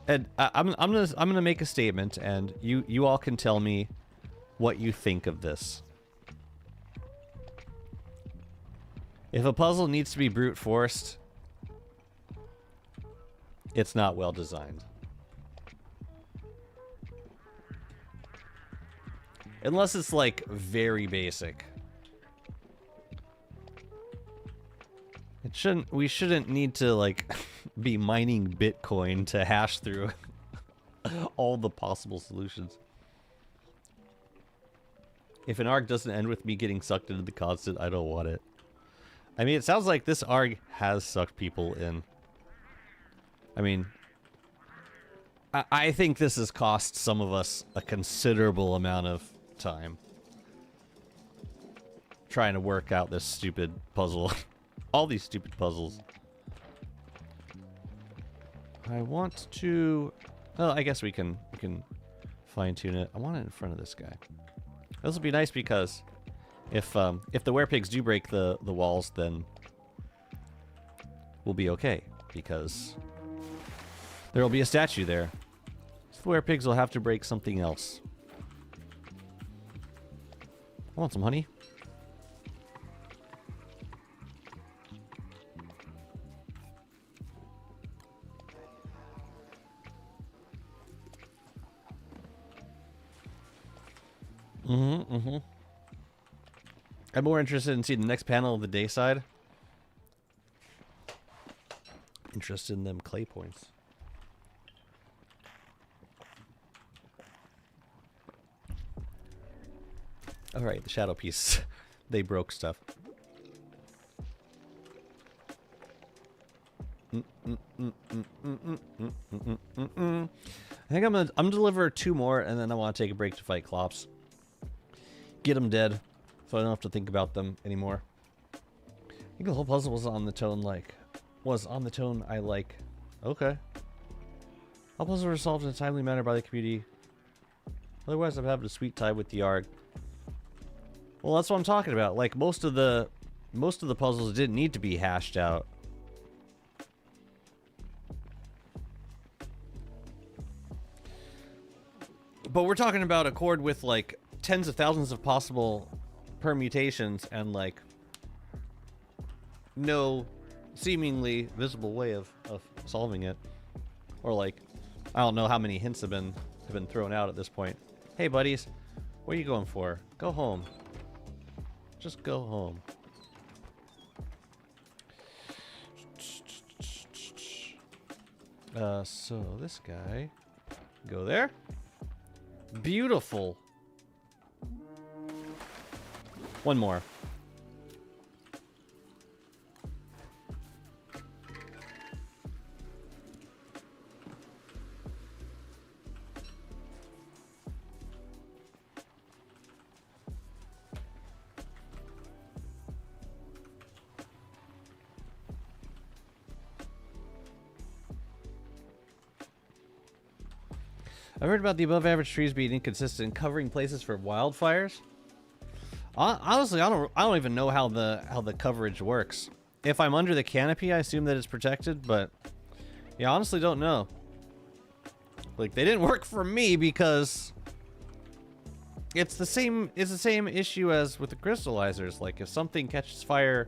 A: and I'm gonna make a statement, and you all can tell me what you think of this. If a puzzle needs to be brute forced, it's not well designed. Unless it's like very basic. We shouldn't need to like be mining Bitcoin to hash through all the possible solutions. If an ARG doesn't end with me getting sucked into the constant, I don't want it. I mean, it sounds like this ARG has sucked people in. I mean, I think this has cost some of us a considerable amount of time trying to work out this stupid puzzle. All these stupid puzzles. I want to... Oh, I guess we can fine-tune it. I want it in front of this guy. This will be nice because if the werepigs do break the walls, then we'll be okay because there will be a statue there. So the werepigs will have to break something else. I want some honey. I'm more interested in seeing the next panel of the day side. Interested in them clay points. Alright, the shadow piece. They broke stuff. I think I'm gonna deliver 2 more, and then I want to take a break to fight Clops. Get them dead, so I don't have to think about them anymore. I think the whole puzzle was on the tone I like. Okay. All puzzles were solved in a timely manner by the community. Otherwise, I'm having a sweet time with the ARG. Well, that's what I'm talking about. Like most of the puzzles didn't need to be hashed out. But we're talking about a chord with like tens of thousands of possible permutations and like no seemingly visible way of solving it. Or like, I don't know how many hints have been thrown out at this point. Hey buddies, what are you going for? Go home. Just go home. So this guy, go there. Beautiful. One more. I've heard about the above average trees being inconsistent, covering places for wildfires. Honestly, I don't even know how the coverage works. if I'm under the canopy, I assume that it's protected, but yeah, honestly don't know. Like, they didn't work for me because it's the same issue as with the crystallizers. Like, if something catches fire,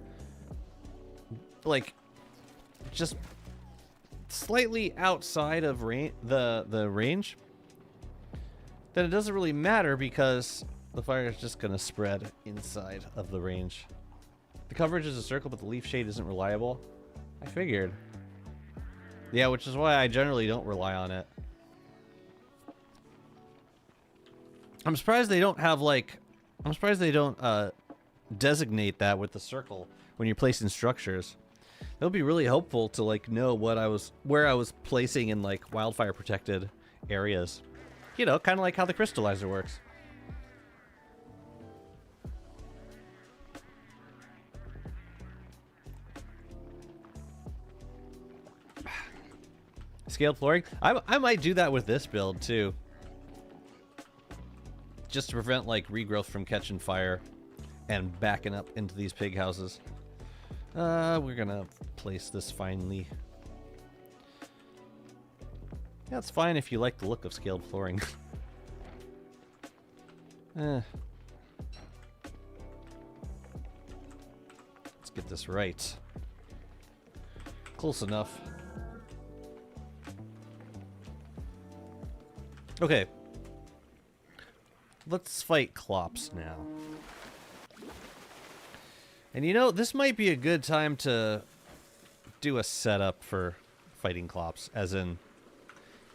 A: like, just slightly outside of the range, then it doesn't really matter because the fire is just gonna spread inside of the range. The coverage is a circle, but the leaf shade isn't reliable. I figured. Yeah, which is why I generally don't rely on it. I'm surprised they don't have, like... I'm surprised they don't designate that with the circle when you're placing structures. That would be really helpful to, like, know what where I was placing in, like, wildfire protected areas. You know, kind of like how the crystallizer works. Scaled flooring? I might do that with this build, too. Just to prevent, like, regrowth from catching fire and backing up into these pig houses. We're gonna place this finely. Yeah, it's fine if you like the look of scaled flooring. Let's get this right. Close enough. Okay. Let's fight Clops now. And you know, this might be a good time to do a setup for fighting Clops, as in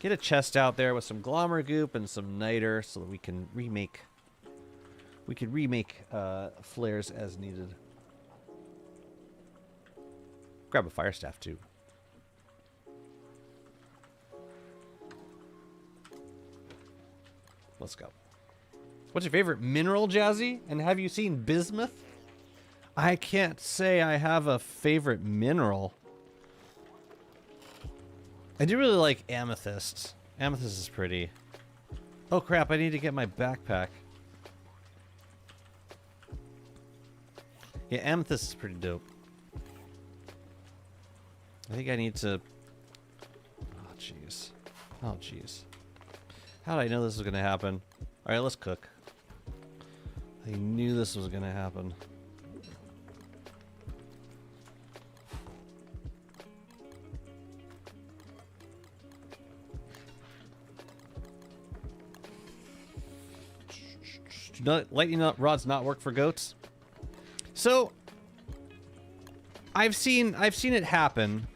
A: get a chest out there with some Glommer goop and some niter so that we can remake flares as needed. Grab a fire staff too. Let's go. What's your favorite mineral, Jazzy? And have you seen bismuth? I can't say I have a favorite mineral. I do really like amethyst. Amethyst is pretty. Oh crap, I need to get my backpack. Yeah, amethyst is pretty dope. I think I need to... Oh, jeez. Oh, jeez. How did I know this was going to happen? Alright, let's cook. I knew this was going to happen. Do lightning rods not work for goats? So, I've seen it happen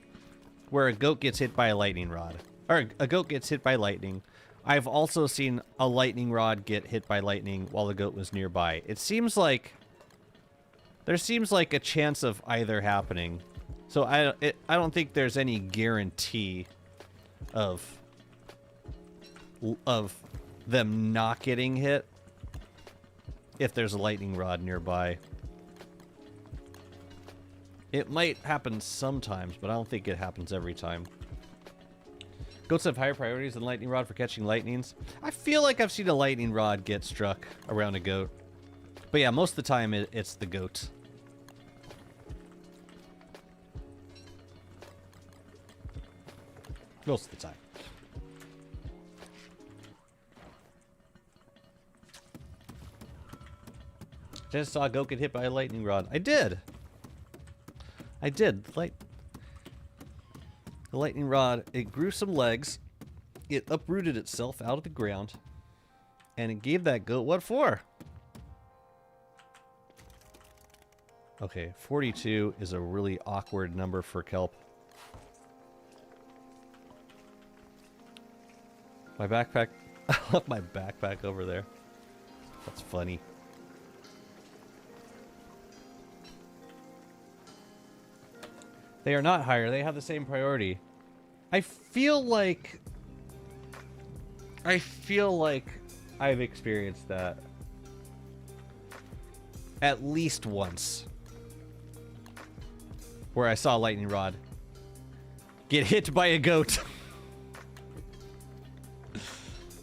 A: where a goat gets hit by a lightning rod. Or a goat gets hit by lightning. I've also seen a lightning rod get hit by lightning while the goat was nearby. It seems like... There seems like a chance of either happening. So I don't think there's any guarantee of them not getting hit if there's a lightning rod nearby. It might happen sometimes, but I don't think it happens every time. Goats have higher priorities than lightning rod for catching lightnings. I feel like I've seen a lightning rod get struck around a goat. But yeah, most of the time it's the goat. Most of the time. Just saw a goat get hit by a lightning rod. I did. I did. The lightning rod, it grew some legs, it uprooted itself out of the ground, and it gave that goat what for? Okay, 42 is a really awkward number for kelp. My backpack, I left my backpack over there. That's funny. They are not higher. They have the same priority. I feel like I've experienced that at least once, where I saw a lightning rod get hit by a goat.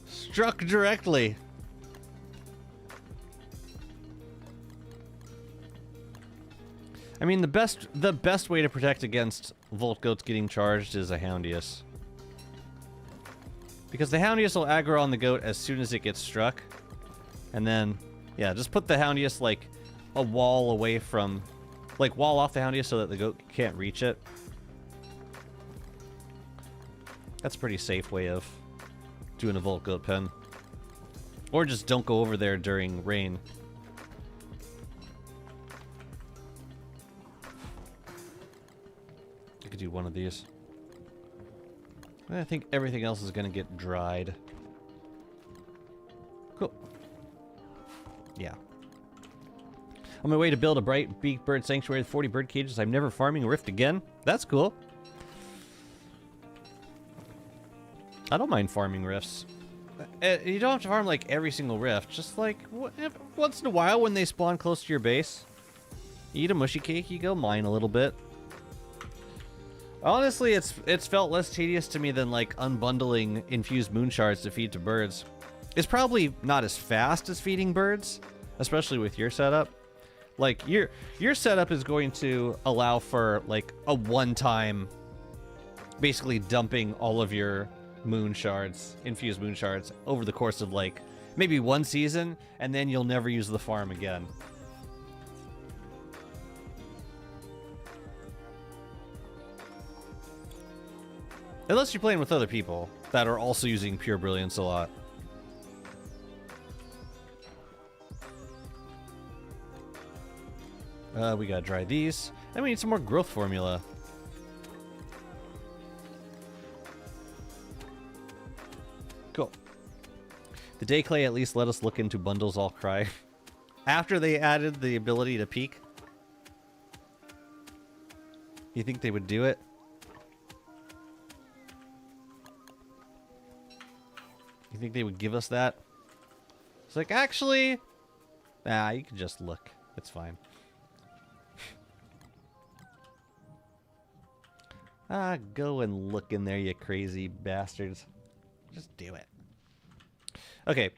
A: Struck directly. I mean, the best way to protect against Volt Goats getting charged is a Houndius. Because the Houndius will aggro on the goat as soon as it gets struck. And then, yeah, just put the Houndius, like, a wall away from... Like, wall off the Houndius so that the goat can't reach it. That's a pretty safe way of doing a Volt Goat pen. Or just don't go over there during rain. I could do one of these. I think everything else is going to get dried. Cool. Yeah. On my way to build a bright beak bird sanctuary with 40 bird cages. I'm never farming a rift again. That's cool. I don't mind farming rifts. You don't have to farm like every single rift. Just like once in a while when they spawn close to your base. You eat a mushy cake, you go mine a little bit. Honestly, it's felt less tedious to me than like unbundling infused moon shards to feed to birds. It's probably not as fast as feeding birds, especially with your setup. Like your setup is going to allow for like a one-time, basically dumping all of your moon shards, infused moon shards, over the course of like maybe one season, and then you'll never use the farm again. Unless you're playing with other people that are also using Pure Brilliance a lot. We gotta dry these. And we need some more growth formula. Cool. The day clay at least let us look into bundles all cry. After they added the ability to peek. You think they would do it? You think they would give us that? It's like, actually, nah, you can just look. It's fine. Go and look in there, you crazy bastards. Just do it. Okay.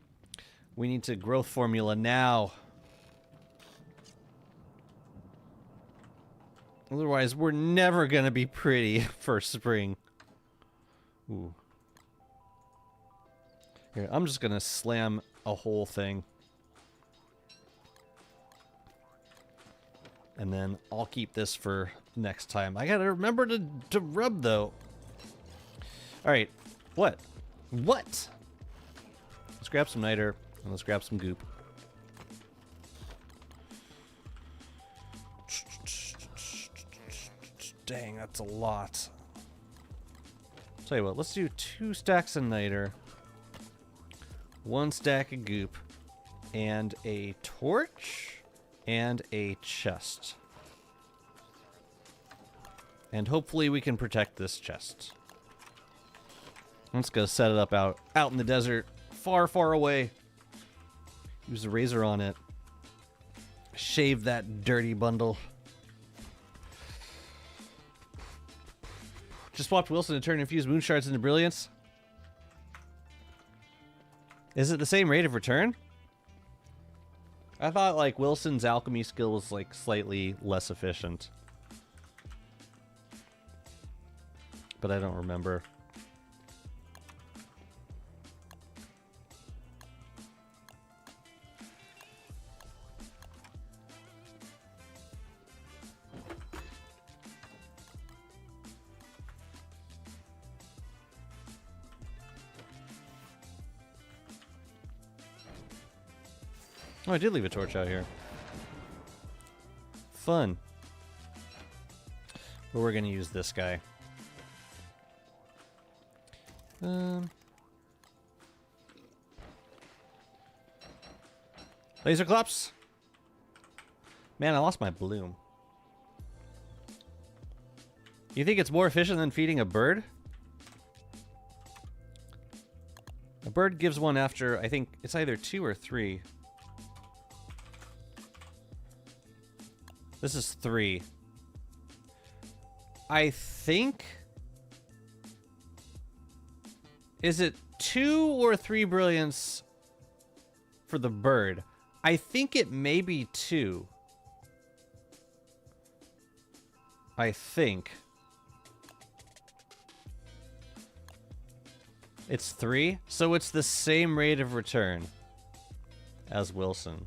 A: We need to growth formula now. Otherwise, we're never gonna be pretty for spring. Ooh. Here, I'm just gonna slam a whole thing. And then I'll keep this for next time. I gotta remember to rub, though. Alright. What? What? Let's grab some niter, and let's grab some goop. Dang, that's a lot. Tell you what, let's do 2 stacks of niter. 1 stack of goop, and a torch, and a chest. And hopefully we can protect this chest. I'm just gonna set it up out in the desert, far, far away. Use a razor on it. Shave that dirty bundle. Just swapped Wilson to turn infused moon shards into brilliance. Is it the same rate of return? I thought like Wilson's alchemy skill was like slightly less efficient. But I don't remember. Oh, I did leave a torch out here. Fun. But we're gonna use this guy. Laser Clops. Man, I lost my bloom. You think it's more efficient than feeding a bird? A bird gives one after, I think it's either 2 or 3. This is 3. I think... Is it 2 or 3 brilliance for the bird? I think it may be 2. I think it's 3, so it's the same rate of return as Wilson.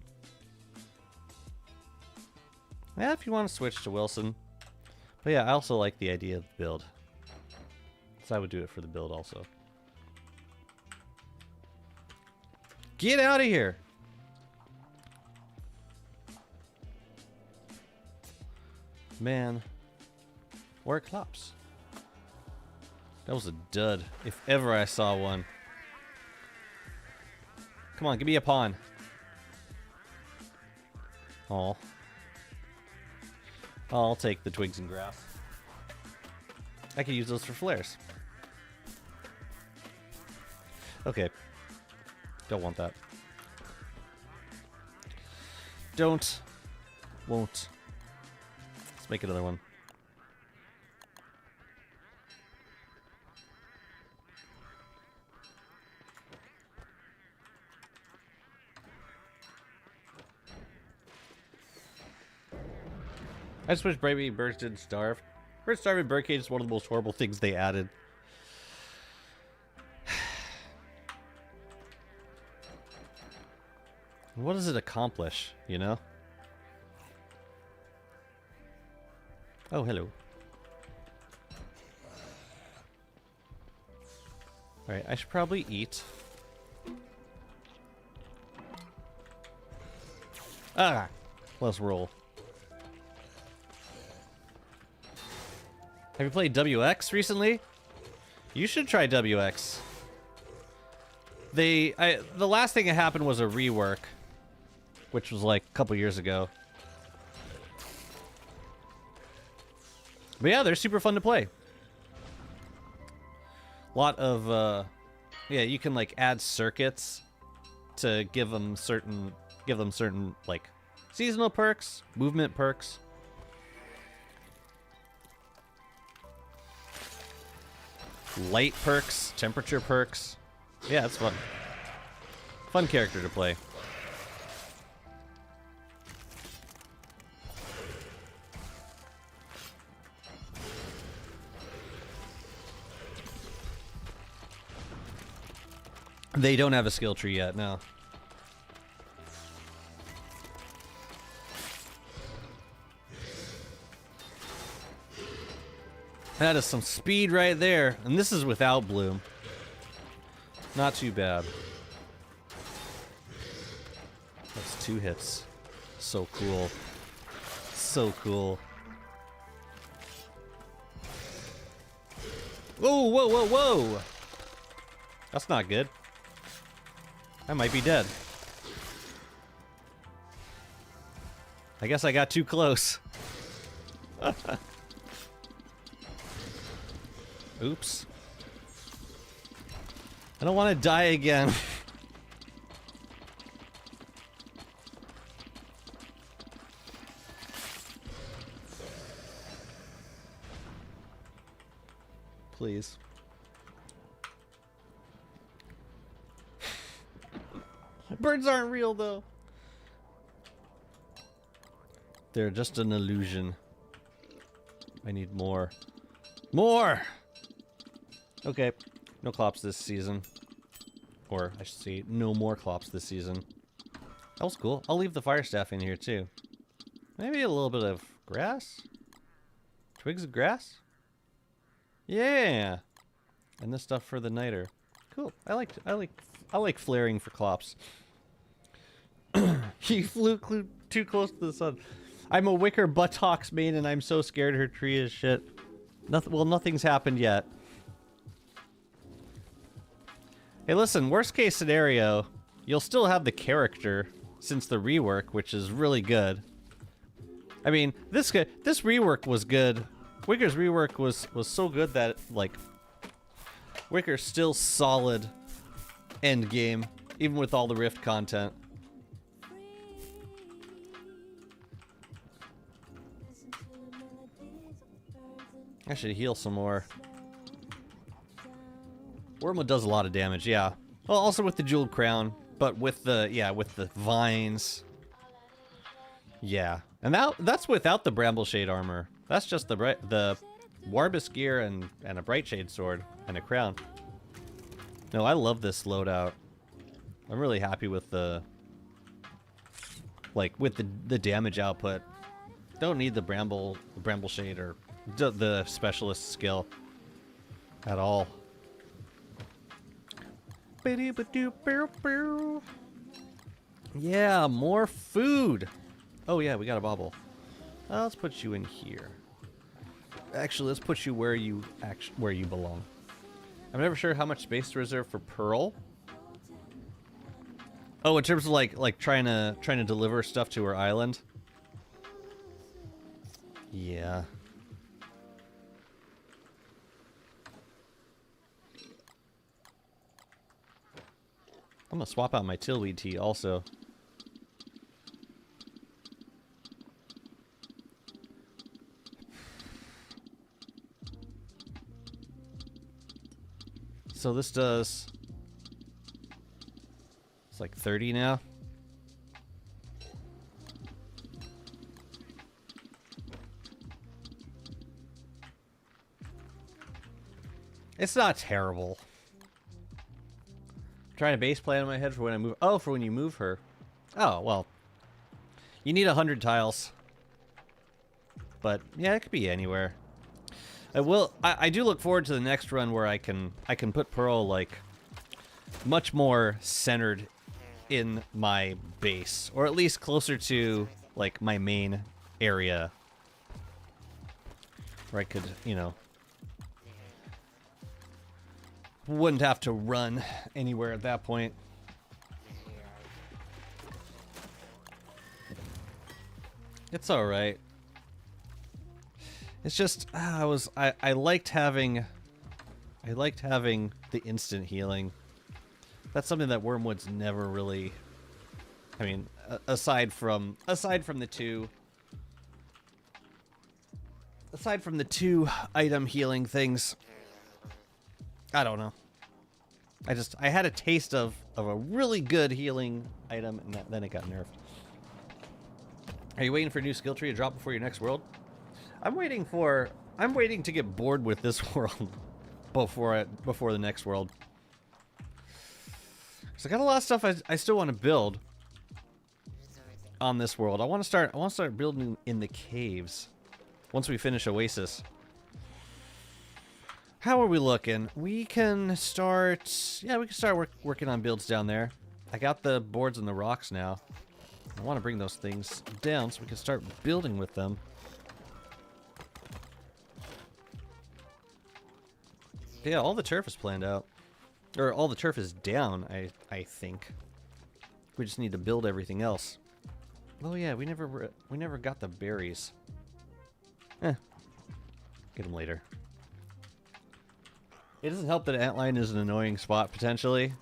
A: Yeah, if you want to switch to Wilson. But yeah, I also like the idea of the build. So I would do it for the build also. Get out of here! Man. Where are Klops? That was a dud, if ever I saw one. Come on, give me a pawn. Aw. I'll take the twigs and grass. I could use those for flares. Okay. Don't want that. Don't. Won't. Let's make another one. I just wish baby birds didn't starve. Birds starving in birdcage is one of the most horrible things they added. What does it accomplish, you know? Oh, hello. Alright, I should probably eat. Ah! Let's roll. Have you played WX recently? You should try WX. The last thing that happened was a rework, which was like a couple years ago. But yeah, they're super fun to play. Lot of yeah, you can like add circuits to give them certain like seasonal perks, movement perks. Light perks, temperature perks. Yeah, it's fun. Fun character to play. They don't have a skill tree yet, no. That is some speed right there. And this is without Bloom. Not too bad. That's 2 hits. So cool. So cool. Whoa, whoa, whoa, whoa! That's not good. I might be dead. I guess I got too close. Oops. I don't want to die again. Please. Birds aren't real, though. They're just an illusion. I need more. More! Okay. No Klops this season. Or, I should say, no more Klops this season. That was cool. I'll leave the fire staff in here, too. Maybe a little bit of grass? Twigs of grass? Yeah! And this stuff for the niter. Cool. I like flaring for Klops. He flew too close to the sun. I'm a wicker buttocks main and I'm so scared her tree is shit. Nothing's happened yet. Hey, listen, worst case scenario, you'll still have the character since the rework, which is really good. I mean, this rework was good. Wicker's rework was so good that, like, Wicker's still solid end game, even with all the Rift content. I should heal some more. Wormwood does a lot of damage, yeah. Well, also with the jeweled crown, but with the, yeah, with the vines. Yeah. And that's without the Brambleshade armor. That's just the Warbus gear and a Brightshade sword and a crown. No, I love this loadout. I'm really happy with the the damage output. Don't need the bramble shade or the specialist skill at all. Yeah, more food. Oh yeah, we got a bauble. Let's put you in here. Actually, let's put you where you belong. I'm never sure how much space to reserve for Pearl. Oh, in terms of like trying to deliver stuff to her island. Yeah. I'm gonna swap out my tillweed tea also. So this does... It's like 30 now. It's not terrible. I'm trying to base plan in my head for when I move... Oh, for when you move her. Oh, well. You need 100 tiles. But, yeah, it could be anywhere. I do look forward to the next run where I can put Pearl, like, much more centered in my base. Or at least closer to, like, my main area. Where I could, you know... Wouldn't have to run anywhere at that point. It's alright. It's just I liked having the instant healing. That's something that Wormwood's never really, I mean, aside from the two item healing things, I don't know. I had a taste of a really good healing item, and then it got nerfed. Are you waiting for a new skill tree to drop before your next world? I'm waiting to get bored with this world before the next world. So I got a lot of stuff I still want to build on this world. I want to start building in the caves once we finish Oasis. How are we looking? We can start... Yeah, we can start working on builds down there. I got the boards and the rocks now. I want to bring those things down so we can start building with them. Yeah, all the turf is planned out. Or all the turf is down, I think. We just need to build everything else. Oh yeah, we never got the berries. Get them later. It doesn't help that Antline is an annoying spot, potentially.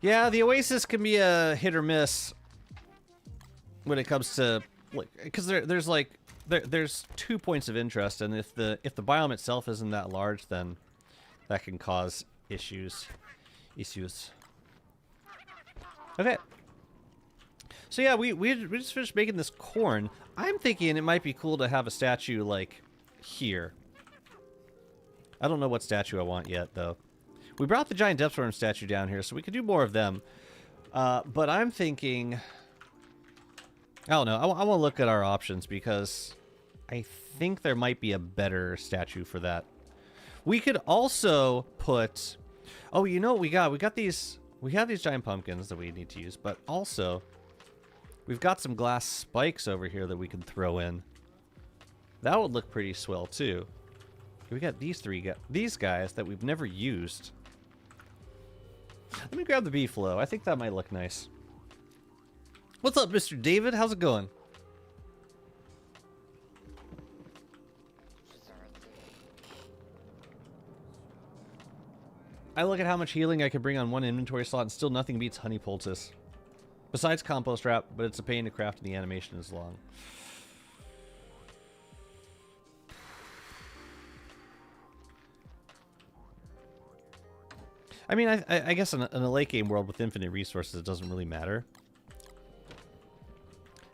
A: Yeah, the Oasis can be a hit or miss when it comes to... Because there's 2 points of interest, and if the biome itself isn't that large, then that can cause issues. Okay. So yeah, we just finished making this corn. I'm thinking it might be cool to have a statue, like, here. I don't know what statue I want yet, though. We brought the giant depth worm statue down here, so we could do more of them. But I'm thinking... I don't know. I want to look at our options, because I think there might be a better statue for that. We could also put... Oh, you know what we got? We got these... We have these giant pumpkins that we need to use, but also... We've got some glass spikes over here that we can throw in. That would look pretty swell, too. We got these guys that we've never used. Let me grab the bee flow. I think that might look nice. What's up, Mr. David? How's it going? I look at how much healing I can bring on one inventory slot, and still nothing beats honey poultice. Besides compost wrap, but it's a pain to craft and the animation is long. I mean, I guess in a late game world with infinite resources, it doesn't really matter.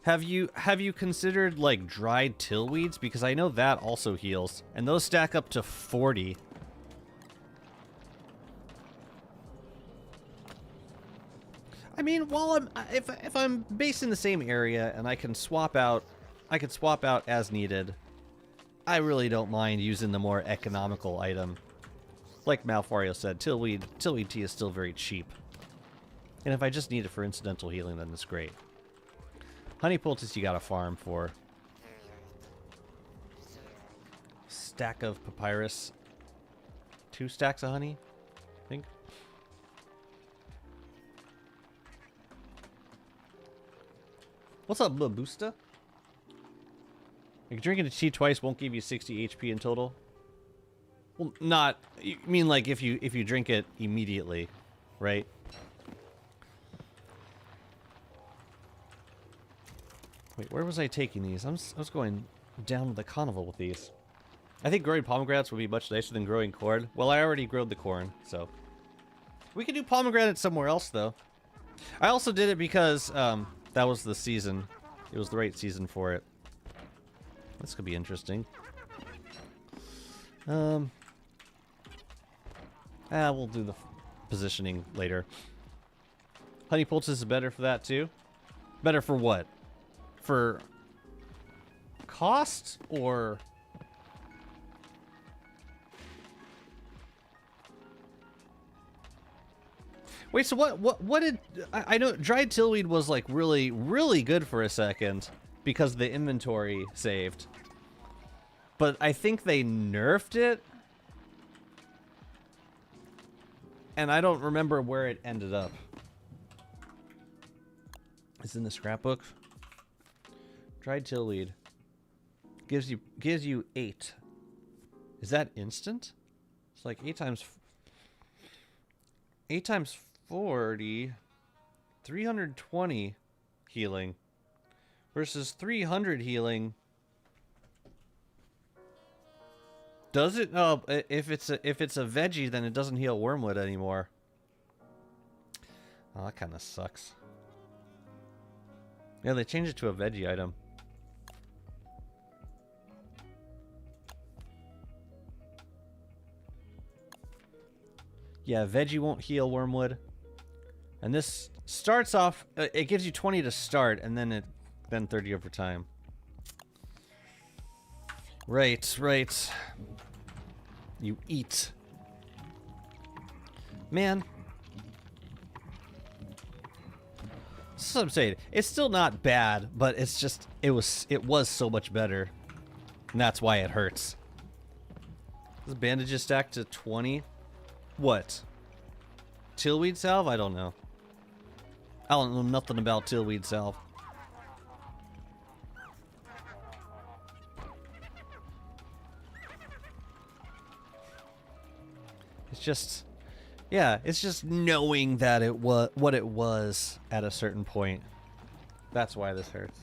A: Have you considered like dried tillweeds? Because I know that also heals, and those stack up to 40. I mean, while if I'm based in the same area and I can swap out as needed, I really don't mind using the more economical item. Like Malfario said, tillweed tea is still very cheap. And if I just need it for incidental healing, then it's great. Honey poultice you gotta farm for. Stack of papyrus. 2 stacks of honey, I think. What's up, Babusta? Like, drinking a tea twice won't give you 60 HP in total. Well, not. You mean like if you drink it immediately, right? Wait, where was I taking these? I was going down to the carnival with these. I think growing pomegranates would be much nicer than growing corn. Well, I already growed the corn, so we could do pomegranates somewhere else, though. I also did it because that was the season. It was the right season for it. This could be interesting. We'll do the positioning later. Honey poultice is better for that too. Better for what? For cost or? Wait, so what did I know dried tillweed was like really good for a second because the inventory saved. But I think they nerfed it. And I don't remember where it ended up. It's in the scrapbook. Dried tillweed gives you 8. Is that instant? It's like 8 times 40, 320 healing versus 300 healing. Does it? Oh, if it's a veggie, then it doesn't heal Wormwood anymore. Oh, that kind of sucks. Yeah, they changed it to a veggie item. Yeah, veggie won't heal Wormwood. And this starts off, it gives you 20 to start, and then 30 over time. Right. You eat. Man. That's what I'm saying. It's still not bad, but it's just, it was so much better. And that's why it hurts. This bandages stacked to 20. What? Tillweed salve? I don't know. I don't know nothing about tillweed salve. It's just, yeah, it's just knowing that it was what it was at a certain point. That's why this hurts.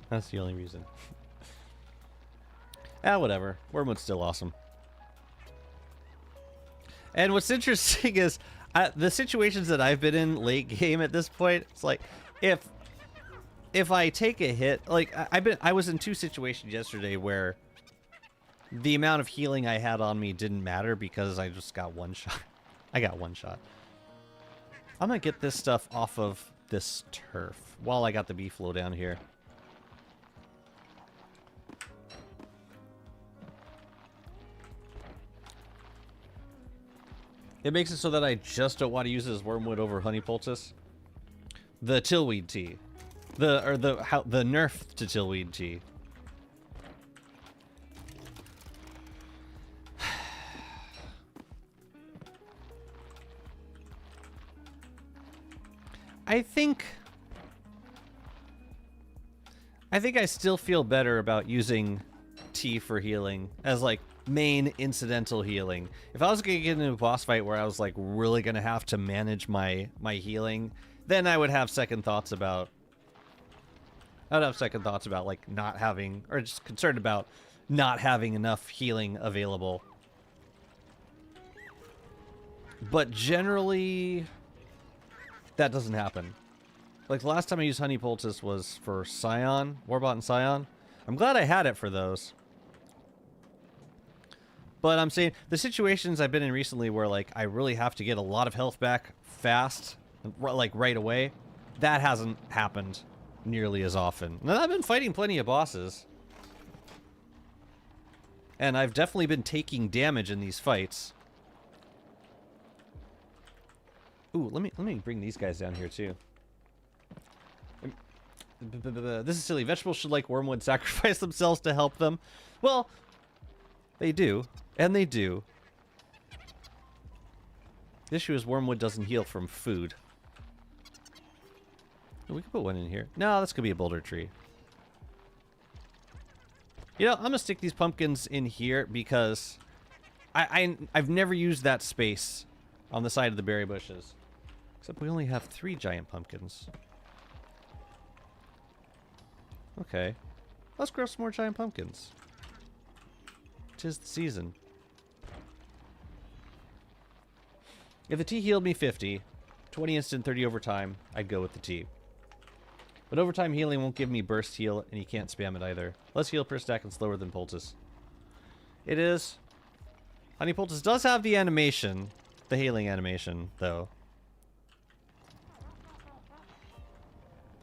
A: That's the only reason. Whatever. Wormwood's still awesome. And what's interesting is the situations that I've been in late game at this point. It's like if I take a hit, like I was in 2 situations yesterday where the amount of healing I had on me didn't matter because I just got 1 shot. I got 1 shot. I'm gonna get this stuff off of this turf while I got the beefalo down here. It makes it so that I just don't want to use it as Wormwood over honey poultice. The tillweed tea, the nerf to tillweed tea. I think I still feel better about using tea for healing as like main incidental healing. If I was gonna get into a boss fight where I was like really gonna have to manage my healing, then I would have second thoughts about like not having, or just concerned about not having enough healing available. But generally that doesn't happen. Like, the last time I used honey poultice was for Scion, Warbot and Scion. I'm glad I had it for those. But I'm saying, the situations I've been in recently where, like, I really have to get a lot of health back fast, like, right away, that hasn't happened nearly as often. And I've been fighting plenty of bosses. And I've definitely been taking damage in these fights. Ooh, let me bring these guys down here, too. This is silly. Vegetables should, like Wormwood, sacrifice themselves to help them. Well, they do. And they do. The issue is Wormwood doesn't heal from food. Oh, we could put one in here. No, that's going to be a boulder tree. You know, I'm going to stick these pumpkins in here because I've never used that space on the side of the berry bushes. Except we only have 3 giant pumpkins. Okay. Let's grow some more giant pumpkins. 'Tis the season. If the tea healed me 50, 20 instant, 30 overtime, I'd go with the tea. But overtime healing won't give me burst heal, and you can't spam it either. Less heal per stack and slower than poultice. It is. Honey poultice does have the animation, the healing animation, though.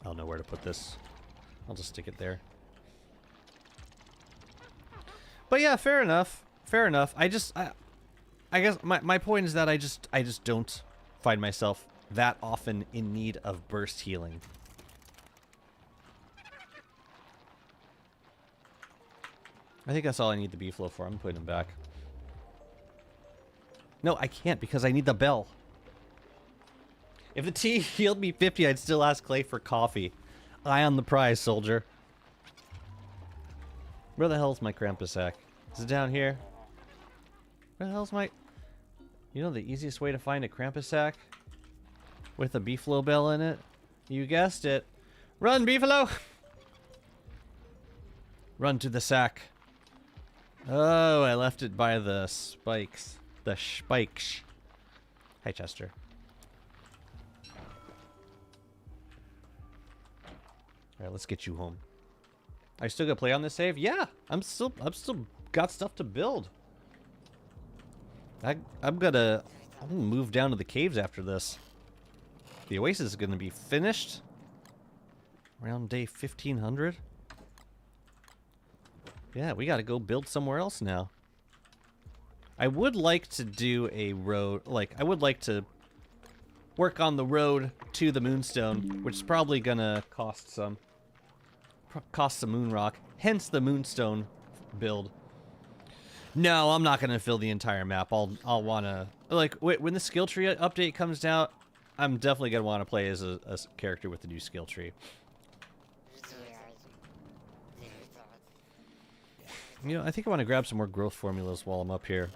A: I don't know where to put this. I'll just stick it there. But yeah, fair enough. Fair enough. I guess my point is that I just don't find myself that often in need of burst healing. I think that's all I need the B-flow for. I'm putting them back. No, I can't because I need the bell. If the tea healed me 50, I'd still ask Clay for coffee. Eye on the prize, soldier. Where the hell's my Krampus sack? Is it down here? Where the hell's my... You know the easiest way to find a Krampus sack? With a beefalo bell in it? You guessed it. Run, beefalo! Run to the sack. Oh, I left it by the spikes. The spikes. Hi, Chester. Alright, let's get you home. Are you still gonna play on this save? Yeah! I'm still got stuff to build. I'm gonna move down to the caves after this. The Oasis is gonna be finished around day 1500. Yeah, we gotta go build somewhere else now. I would like to do a road, like, I would like to work on the road to the Moonstone, which is probably gonna cost some moon rock, hence the Moonstone build. No, I'm not gonna fill the entire map. I'll wanna, like, when the skill tree update comes out, I'm definitely gonna want to play as a character with the new skill tree. You know, I think I want to grab some more growth formulas while I'm up here.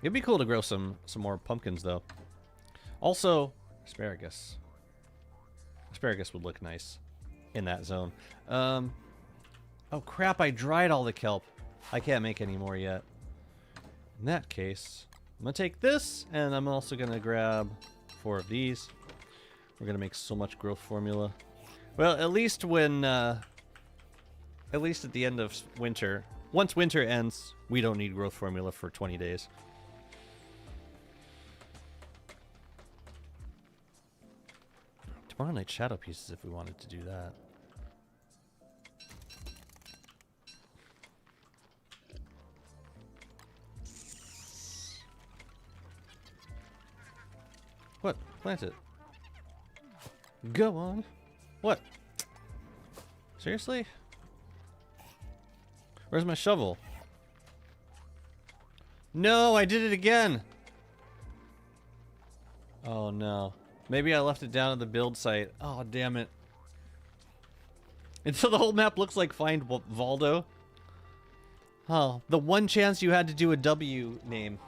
A: It'd be cool to grow some more pumpkins, though. Also, asparagus. Asparagus would look nice in that zone. Oh crap, I dried all the kelp. I can't make any more yet. In that case, I'm gonna take this, and I'm also gonna grab 4 of these. We're gonna make so much growth formula. Well, at least when, at least at the end of winter. Once winter ends, we don't need growth formula for 20 days. Tomorrow night shadow pieces if we wanted to do that. What? Plant it. Go on. What? Seriously? Where's my shovel? No, I did it again! Oh no. Maybe I left it down at the build site. Oh, damn it. And so the whole map looks like Find Valdo. Oh, the one chance you had to do a W name.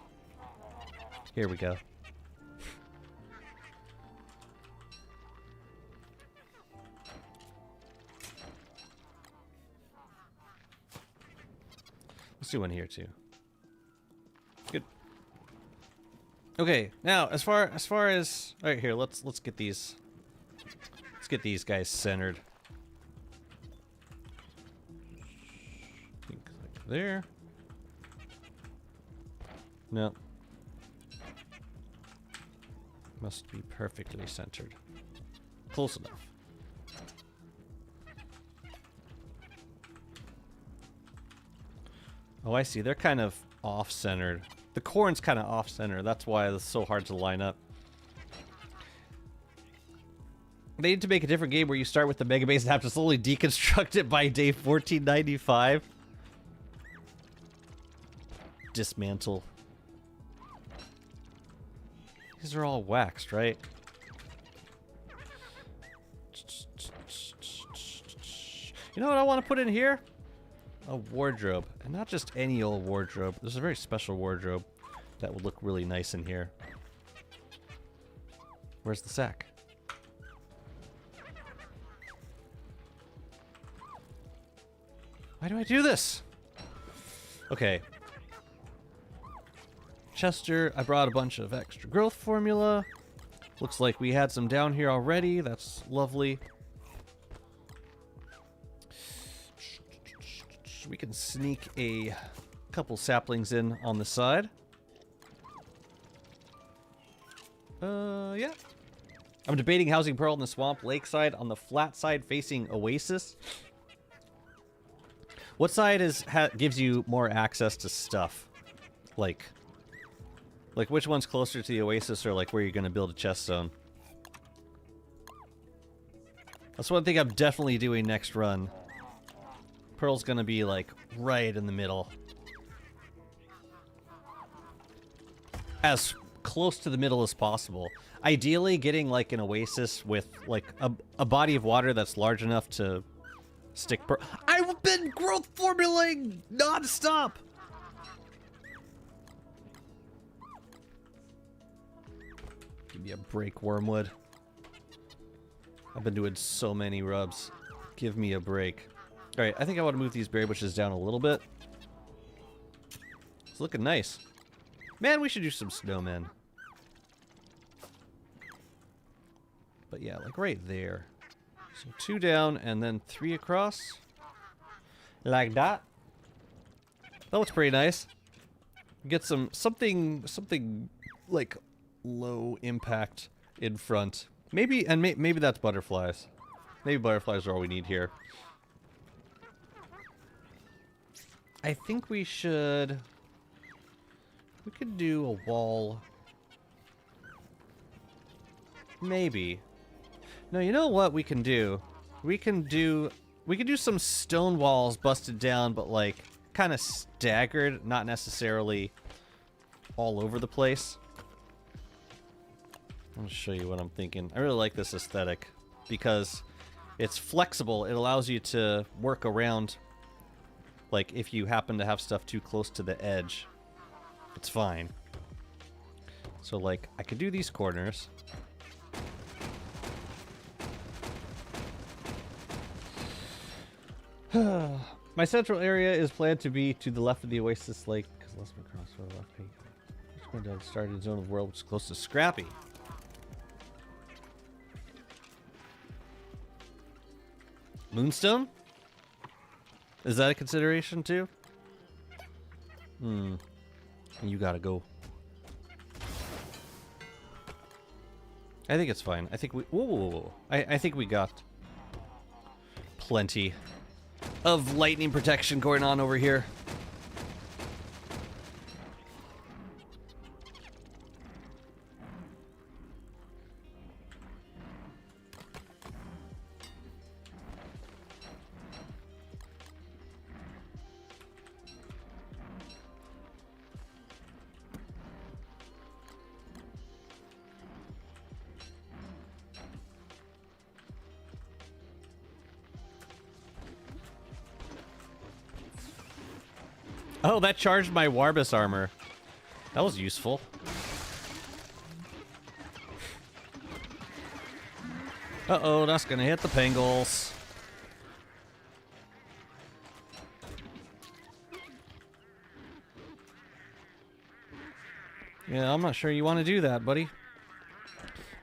A: Here we go. Let's do one here too. Good. Okay, now as far as all right, here, let's get these guys centered. Like there. No. Must be perfectly centered. Close enough. Oh, I see. They're kind of off-centered. The corn's kind of off-center. That's why it's so hard to line up. They need to make a different game where you start with the Mega Base and have to slowly deconstruct it by day 1495. Dismantle. These are all waxed, right? You know what I want to put in here? A wardrobe. And not just any old wardrobe. There's a very special wardrobe that would look really nice in here. Where's the sack? Why do I do this? Okay. Chester, I brought a bunch of extra growth formula. Looks like we had some down here already. That's lovely. We can sneak a couple saplings in on the side. Yeah. I'm debating housing Pearl in the swamp lakeside on the flat side facing Oasis. What side gives you more access to stuff? Like which one's closer to the Oasis, or like where you're gonna build a chest zone? That's one thing I'm definitely doing next run. Pearl's gonna be like right in the middle. As close to the middle as possible. Ideally getting like an Oasis with like a body of water that's large enough to stick Pearl. I've been growth formulating non-stop! Give me a break, Wormwood. I've been doing so many rubs. Give me a break. Alright, I think I want to move these berry bushes down a little bit. It's looking nice. Man, we should do some snowmen. But yeah, like right there. So 2 down and then 3 across. Like that. That looks pretty nice. Get something like low impact in front. Maybe that's butterflies. Maybe butterflies are all we need here. I think we could do a wall. Maybe. No, you know what we can do? We can do some stone walls busted down, but like kind of staggered, not necessarily all over the place. I'll show you what I'm thinking. I really like this aesthetic because it's flexible. It allows you to work around, like if you happen to have stuff too close to the edge, it's fine. So like I could do these corners. My central area is planned to be to the left of the Oasis Lake, because let's cross the left peak. Just going down the started zone of the world, which is close to Scrappy. Moonstone? Is that a consideration too? You gotta go. I think it's fine. I think we. Whoa. I think we got plenty of lightning protection going on over here. Oh, that charged my Warbus armor. That was useful. Uh-oh, that's gonna hit the Pangles. Yeah, I'm not sure you want to do that, buddy.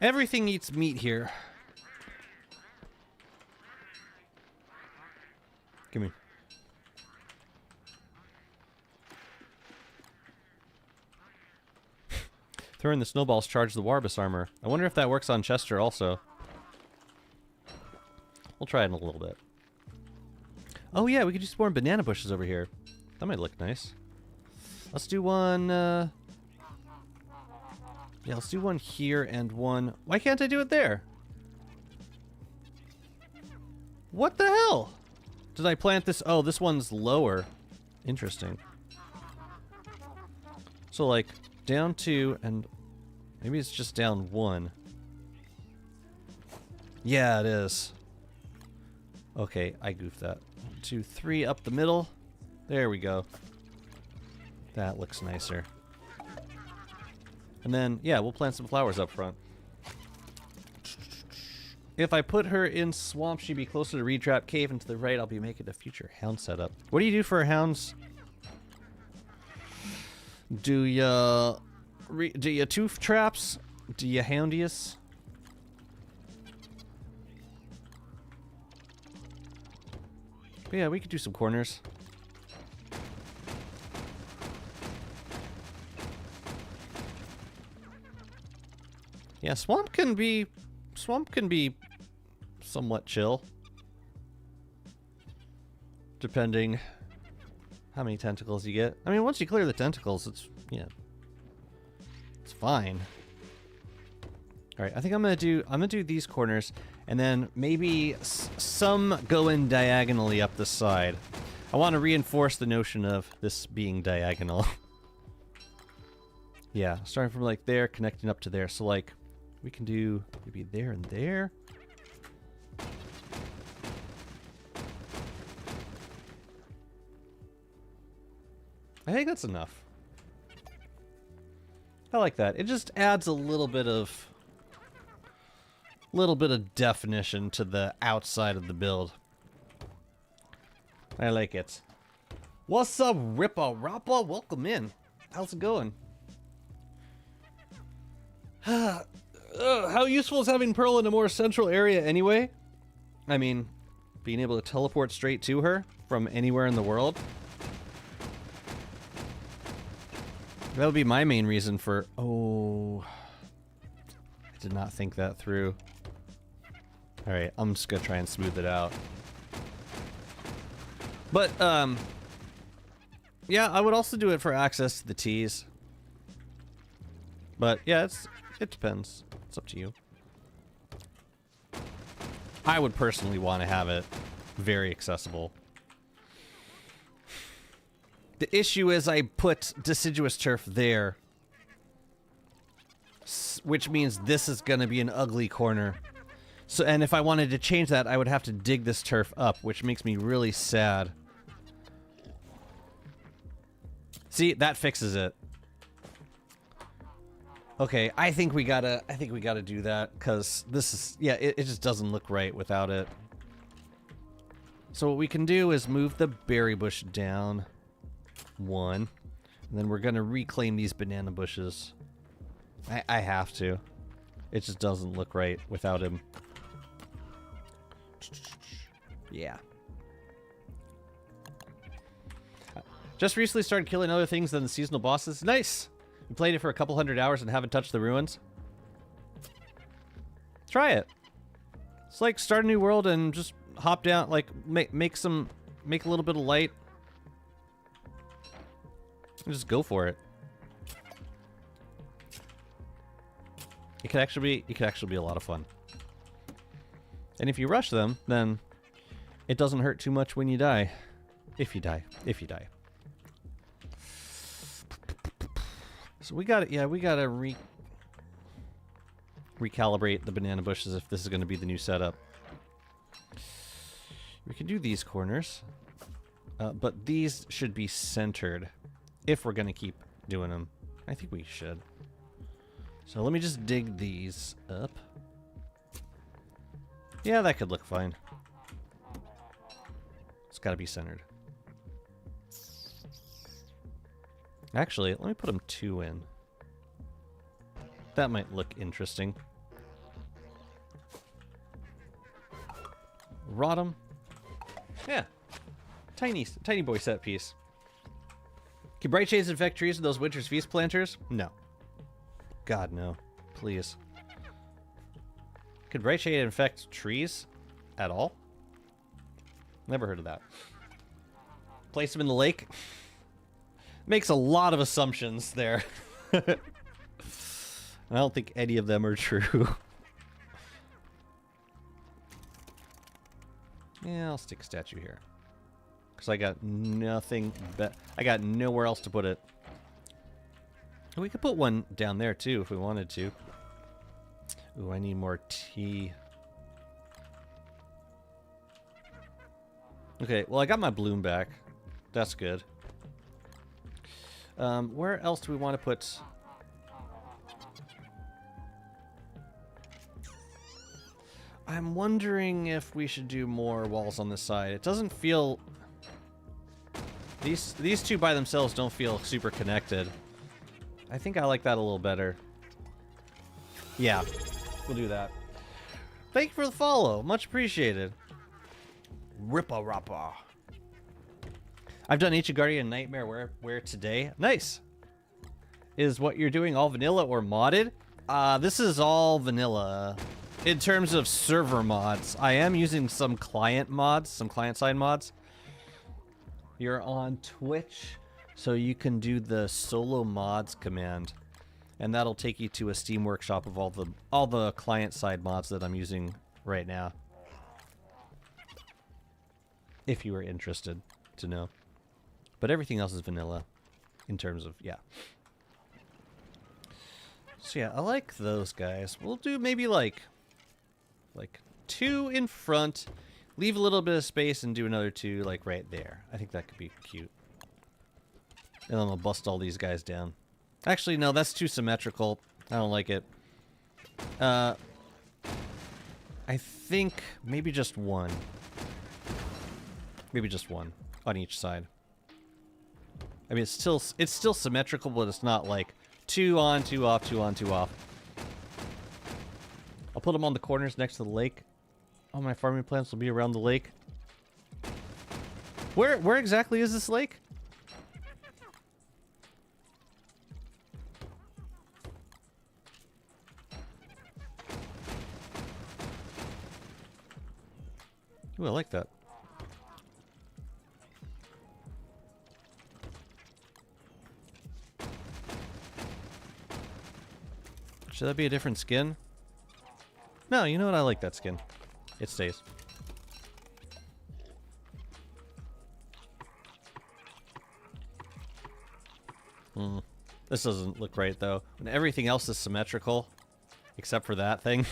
A: Everything eats meat here. Give me. Throwing the snowballs charge the Warbus armor. I wonder if that works on Chester also. We'll try it in a little bit. Oh yeah, we could do some more banana bushes over here. That might look nice. Let's do one, yeah, let's do one here and one... Why can't I do it there? What the hell? Did I plant this? Oh, this one's lower. Interesting. So, like, down 2 and... Maybe it's just down 1. Yeah, it is. Okay, I goofed that. 1, 2, 3 up the middle. There we go. That looks nicer. And then, yeah, we'll plant some flowers up front. If I put her in swamp, she'd be closer to Reed Trap Cave, and to the right, I'll be making a future hound setup. What do you do for hounds? Do you tooth traps? Do you houndius? But yeah, we could do some corners. Yeah, swamp can be somewhat chill. Depending how many tentacles you get. I mean, once you clear the tentacles, it's, yeah. It's fine. Alright, I think I'm gonna do these corners, and then maybe some go in diagonally up the side. I want to reinforce the notion of this being diagonal. Yeah, starting from like there, connecting up to there. So like, we can do maybe there and there. I think that's enough. I like that. It just adds a little bit of definition to the outside of the build. I like it. What's up, Rippa Rappa? Welcome in. How's it going? How useful is having Pearl in a more central area anyway? I mean, being able to teleport straight to her from anywhere in the world. That would be my main reason for... Oh... I did not think that through. Alright, I'm just gonna try and smooth it out. But, yeah, I would also do it for access to the T's. But, yeah, it depends. It's up to you. I would personally want to have it very accessible. The issue is I put deciduous turf there, which means this is going to be an ugly corner. So, and if I wanted to change that, I would have to dig this turf up, which makes me really sad. See, that fixes it. Okay, I think we gotta do that, because this is, yeah, it just doesn't look right without it. So what we can do is move the berry bush down 1, and then we're gonna reclaim these banana bushes. I have to. It just doesn't look right without him. Yeah. Just recently started killing other things than the seasonal bosses. Nice! We played it for a couple 100 hours and haven't touched the ruins. Try it. It's like start a new world and just hop down, like make a little bit of light. And just go for it. It could actually be a lot of fun. And if you rush them, then it doesn't hurt too much when you die. If you die. So we gotta recalibrate the banana bushes if this is gonna be the new setup. We can do these corners, but these should be centered if we're gonna keep doing them. I think we should. So let me just dig these up. Yeah, that could look fine. It's gotta be centered. Actually, let me put them 2 in. That might look interesting. Rodham. Yeah. Tiny boy set piece. Can bright shades infect trees with those Winter's Feast planters? No. God, no. Please. Could bright shade infect trees at all? Never heard of that. Place them in the lake? Makes a lot of assumptions there. I don't think any of them are true. Yeah, I'll stick a statue here. Because I got nothing I got nowhere else to put it. We could put one down there too if we wanted to. Ooh, I need more tea. Okay, well I got my bloom back. That's good. Where else do we want to put... I'm wondering if we should do more walls on this side. It doesn't feel... These two by themselves don't feel super connected. I think I like that a little better. Yeah, we'll do that. Thank you for the follow. Much appreciated. Rippa Rappa. I've done Ancient Guardian Nightmare where today. Nice. Is what you're doing all vanilla or modded? This is all vanilla. In terms of server mods, I am using some client mods, some client-side mods. You're on Twitch, so you can do the solo mods command, and that'll take you to a Steam workshop of all the client-side mods that I'm using right now. If you are interested to know. But everything else is vanilla in terms of, yeah. So yeah, I like those guys. We'll do maybe like 2 in front, leave a little bit of space and do another 2 like right there. I think that could be cute. And then I'll bust all these guys down. Actually, no, that's too symmetrical. I don't like it. I think maybe just 1. Maybe just 1 on each side. I mean, it's still symmetrical, but it's not like 2 on, 2 off, 2 on, 2 off. I'll put them on the corners next to the lake. All my farming plants will be around the lake. Where exactly is this lake? Ooh, I like that. Should that be a different skin? No, you know what? I like that skin. It stays. This doesn't look right, though. When everything else is symmetrical, except for that thing.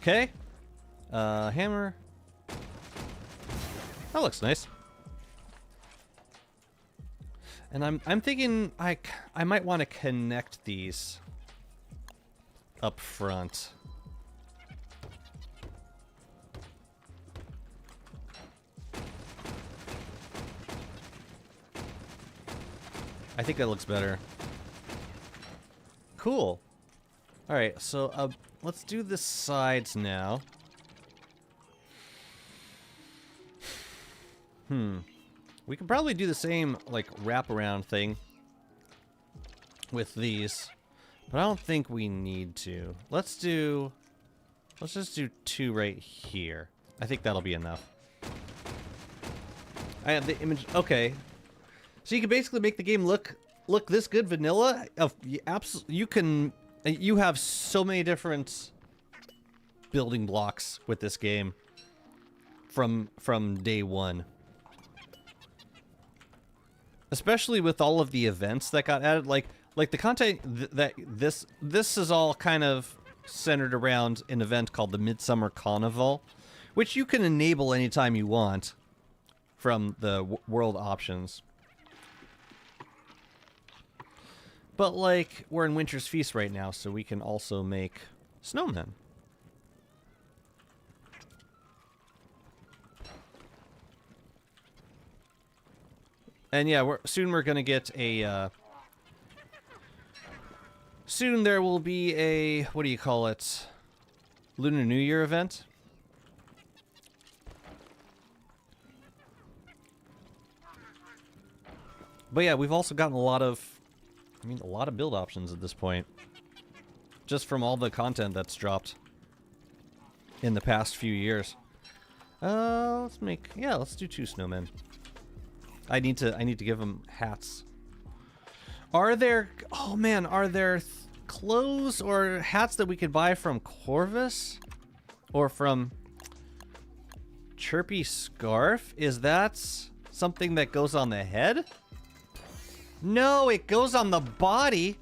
A: Okay. Hammer. That looks nice. And I'm thinking I might want to connect these up front. I think that looks better. Cool. All right, so let's do the sides now. We can probably do the same, like, wraparound thing with these, but I don't think we need to. Let's just do 2 right here. I think that'll be enough. I have the image. Okay, so you can basically make the game look this good vanilla. You have so many different building blocks with this game from day one. Especially with all of the events that got added, like the content that this is all kind of centered around an event called the Midsummer Carnival, which you can enable anytime you want from the world options. But like we're in Winter's Feast right now, so we can also make snowmen. And yeah, soon we're gonna get a Soon there will be a, what do you call it? Lunar New Year event. But yeah, we've also gotten a lot of build options at this point. Just from all the content that's dropped in the past few years. Let's do 2 snowmen. I need to give them hats. Are there clothes or hats that we could buy from Corvus? Or from Chirpy Scarf? Is that something that goes on the head? No, it goes on the body.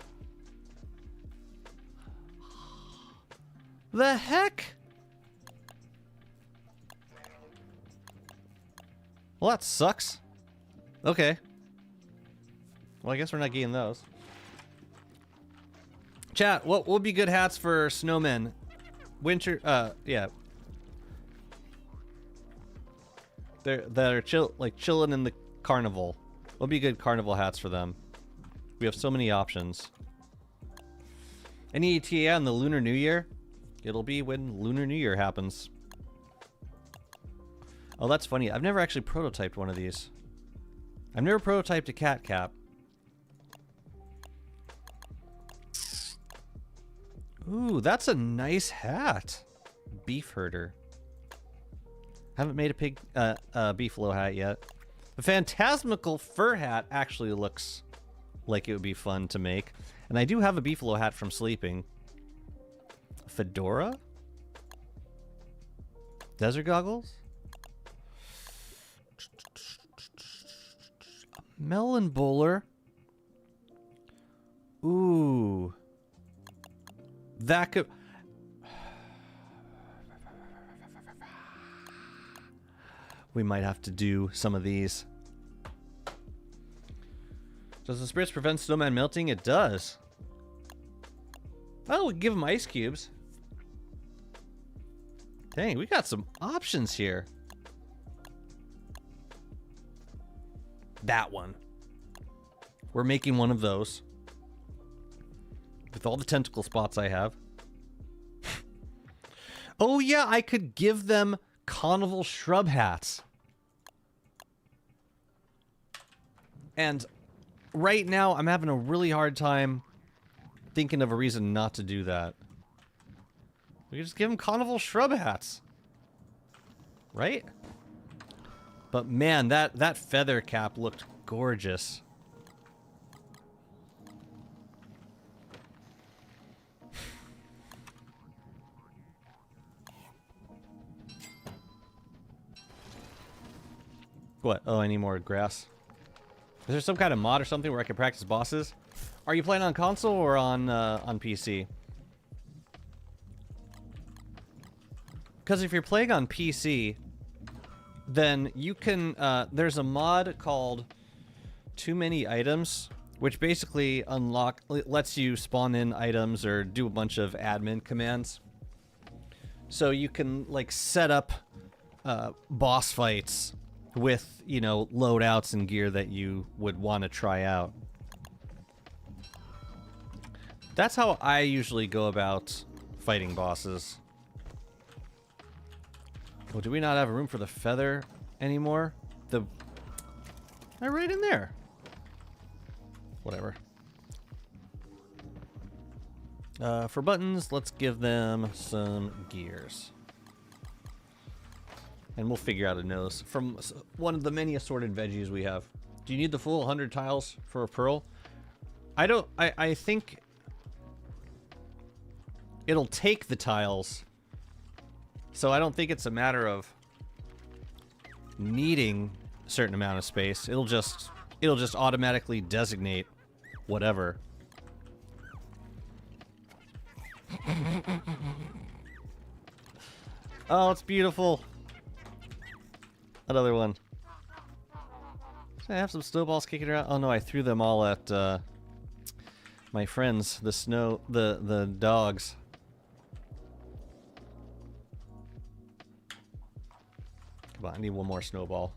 A: The heck? Well, that sucks. Okay. Well, I guess we're not getting those. Chat, what would be good hats for snowmen? Winter, yeah. That are chilling in the carnival. What would be good carnival hats for them? We have so many options. Any ETA on the Lunar New Year? It'll be when Lunar New Year happens. Oh, that's funny. I've never actually prototyped one of these. I've never prototyped a cat cap. Ooh, that's a nice hat. Beef herder. Haven't made a pig, beefalo hat yet. The phantasmical fur hat actually looks like it would be fun to make. And I do have a beefalo hat from sleeping. Fedora? Desert goggles? Melon bowler. Ooh. That could... We might have to do some of these. Does the spritz prevent snowman melting? It does. Oh, we give them ice cubes. Dang, we got some options here. That one. We're making one of those. With all the tentacle spots I have. Oh yeah, I could give them carnival shrub hats. And right now, I'm having a really hard time thinking of a reason not to do that. We could just give them carnival shrub hats. Right? But man, that feather cap looked gorgeous. What? Oh, I need more grass. Is there some kind of mod or something where I can practice bosses? Are you playing on console or on PC? Because if you're playing on PC, then you can, there's a mod called Too Many Items, which basically lets you spawn in items or do a bunch of admin commands. So you can, like, set up boss fights with, you know, loadouts and gear that you would want to try out. That's how I usually go about fighting bosses. Well, do we not have room for the feather anymore? They're right in there. Whatever. For buttons, let's give them some gears. And we'll figure out a nose from one of the many assorted veggies we have. Do you need the full 100 tiles for a pearl? I think it'll take the tiles. So I don't think it's a matter of needing a certain amount of space. It'll just automatically designate whatever. Oh, it's beautiful. Another one. Should I have some snowballs kicking around? Oh no, I threw them all at my friends, the dogs. Come on, I need one more snowball.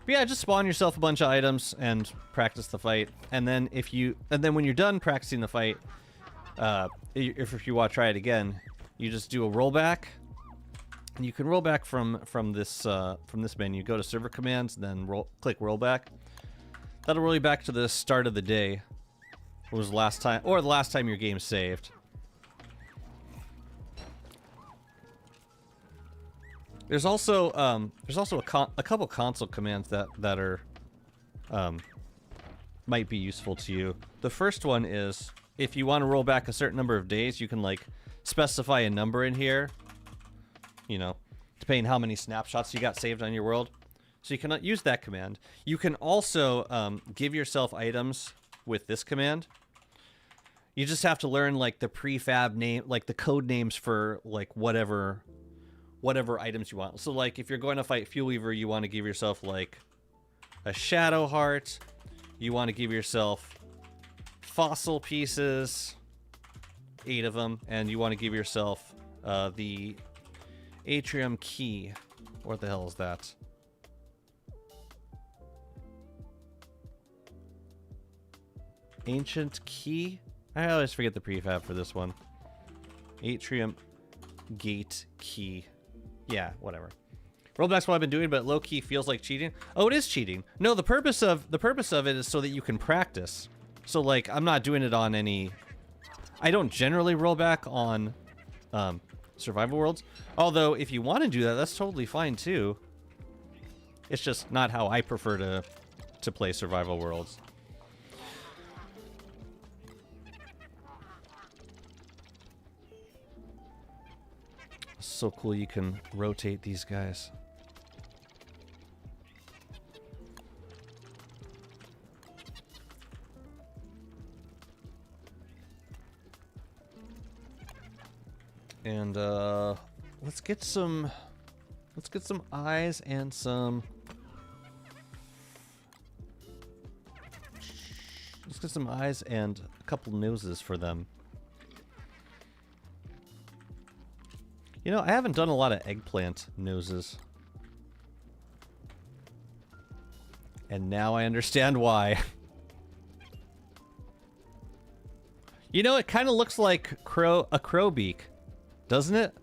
A: But yeah, just spawn yourself a bunch of items and practice the fight. And then when you're done practicing the fight, if you want to try it again, you just do a rollback. And you can roll back from this menu. Go to server commands, and then click rollback. That'll roll you back to the start of the day. It was the last time your game saved. There's also a couple console commands that are might be useful to you. The first one is if you want to roll back a certain number of days, you can like specify a number in here. You know, depending how many snapshots you got saved on your world. So you can use that command. You can also give yourself items with this command. You just have to learn like the prefab name, like the code names for like whatever items you want. So like if you're going to fight Fuel Weaver, you want to give yourself like a Shadow Heart. You want to give yourself fossil pieces, 8 of them, and you want to give yourself the Atrium Key. What the hell is that? Ancient Key? I always forget the prefab for this one. Atrium Gate Key. Yeah, whatever. Rollback's what I've been doing, but low-key feels like cheating. Oh, it is cheating. No, the purpose of it is so that you can practice. So, like, I'm not doing it on any... I don't generally roll back on survival worlds. Although, if you want to do that, that's totally fine, too. It's just not how I prefer to play survival worlds. So cool you can rotate these guys. And let's get some eyes and some a couple noses for them. You know, I haven't done a lot of eggplant noses. And now I understand why. You know, it kind of looks like a crow beak, doesn't it?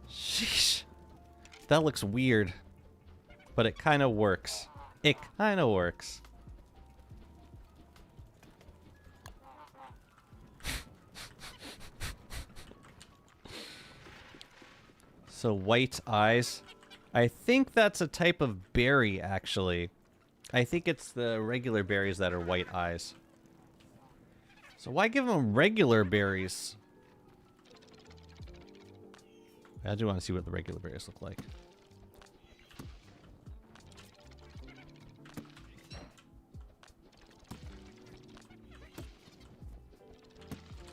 A: Sheesh. That looks weird. But it kind of works. It kind of works. So white eyes. I think that's a type of berry, actually. I think it's the regular berries that are white eyes. So why give them regular berries? I do want to see what the regular berries look like.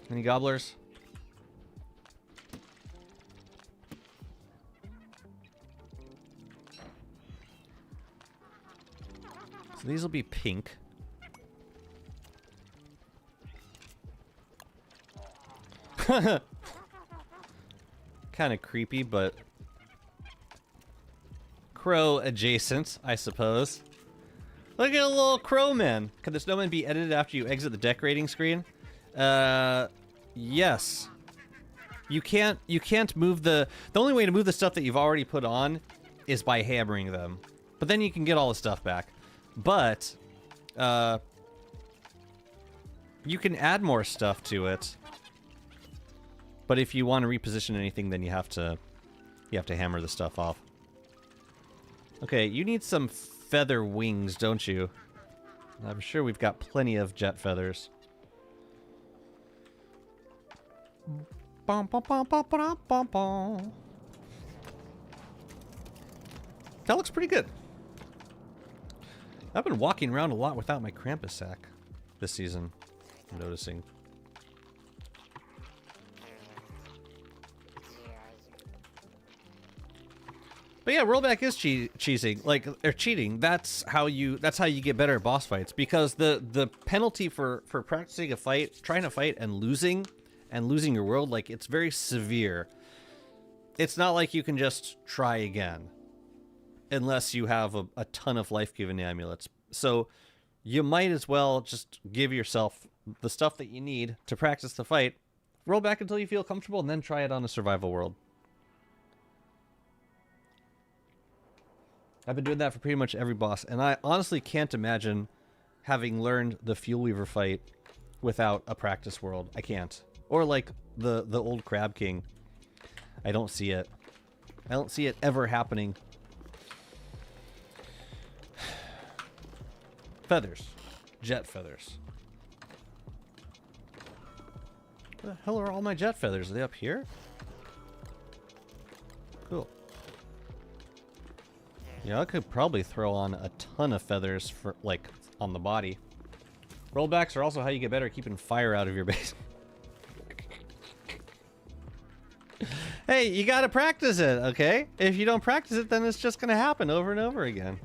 A: Any gobblers? So these will be pink. Kind of creepy, but crow adjacent, I suppose. Look at a little crow man. Can the snowman be edited after you exit the decorating screen? Yes. You can't move the only way to move the stuff that you've already put on is by hammering them. But then you can get all the stuff back. But you can add more stuff to it. But if you want to reposition anything, then you have to hammer the stuff off. Okay, you need some feather wings, don't you? I'm sure we've got plenty of jet feathers. That looks pretty good. I've been walking around a lot without my Krampus sack this season, I'm noticing. But yeah, rollback is cheating. Like, or cheating. That's how you get better at boss fights, because the penalty for practicing a fight, trying to fight and losing your world, like, it's very severe. it's not like you can just try again unless you have a ton of life-giving amulets. So you might as well just give yourself the stuff that you need to practice the fight, roll back until you feel comfortable, and then try it on a survival world. I've been doing that for pretty much every boss, and I honestly can't imagine having learned the Fuel Weaver fight without a practice world. I can't. Or like the old Crab King. I don't see it. I don't see it ever happening. Feathers. Jet feathers. Where the hell are all my jet feathers? Are they up here? Cool. Yeah, I could probably throw on a ton of feathers for, like, on the body. Rollbacks are also how you get better at keeping fire out of your base. Hey, you gotta practice it, okay? If you don't practice it, then it's just gonna happen over and over again.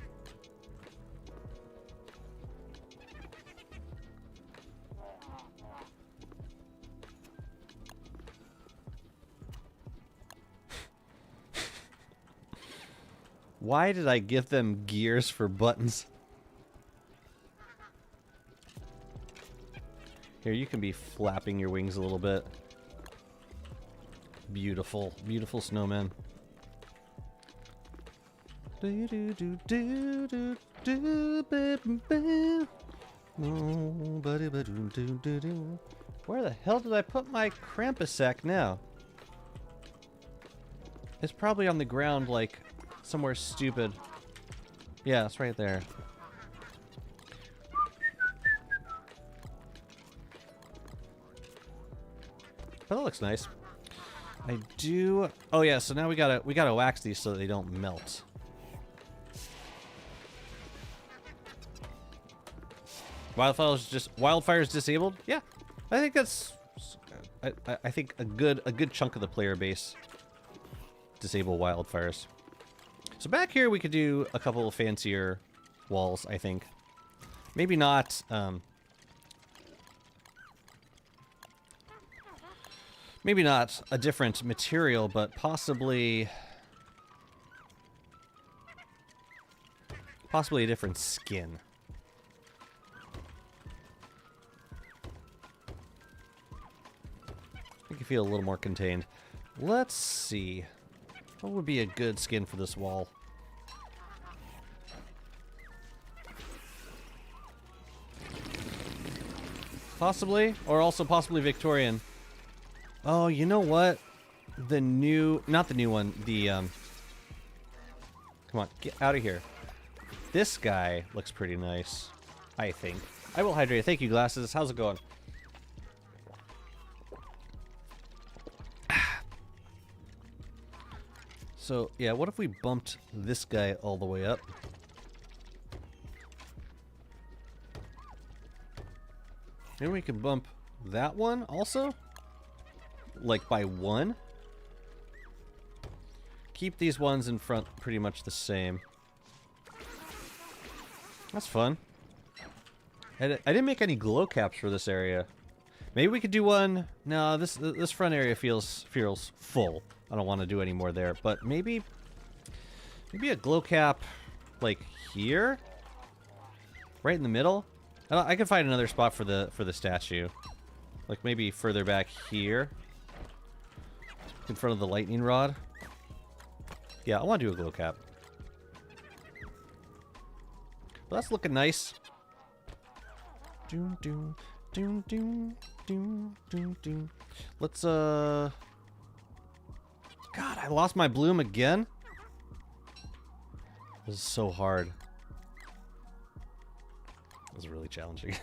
A: Why did I give them gears for buttons? Here, you can be flapping your wings a little bit. Beautiful, beautiful snowman. Where the hell did I put my Krampus sack now? It's probably on the ground, like, somewhere stupid. Yeah, it's right there. Oh, that looks nice. I do. Oh yeah, so now we gotta wax these so that they don't melt. Wildfire's disabled? Yeah, I think that's. I think a good chunk of the player base disable wildfires. So back here we could do a couple of fancier walls. I think maybe not. Maybe not a different material, but possibly a different skin. Make you feel a little more contained. Let's see. What would be a good skin for this wall? Possibly, or also possibly Victorian. Oh, you know what? The new... Not the new one. The, Come on, get out of here. This guy looks pretty nice, I think. I will hydrate. Thank you, Glasses. How's it going? So, yeah, what if we bumped this guy all the way up? Maybe we could bump that one also? Like by one. Keep these ones in front pretty much the same. That's fun. I didn't make any glow caps for this area. Maybe we could do one. No, this front area feels full. I don't want to do any more there. But maybe a glow cap like here, right in the middle. I could find another spot for the statue, like maybe further back here. In front of the lightning rod. Yeah, I want to do a glow cap. Well, that's looking nice. Let's, God, I lost my bloom again? This is so hard. This is really challenging.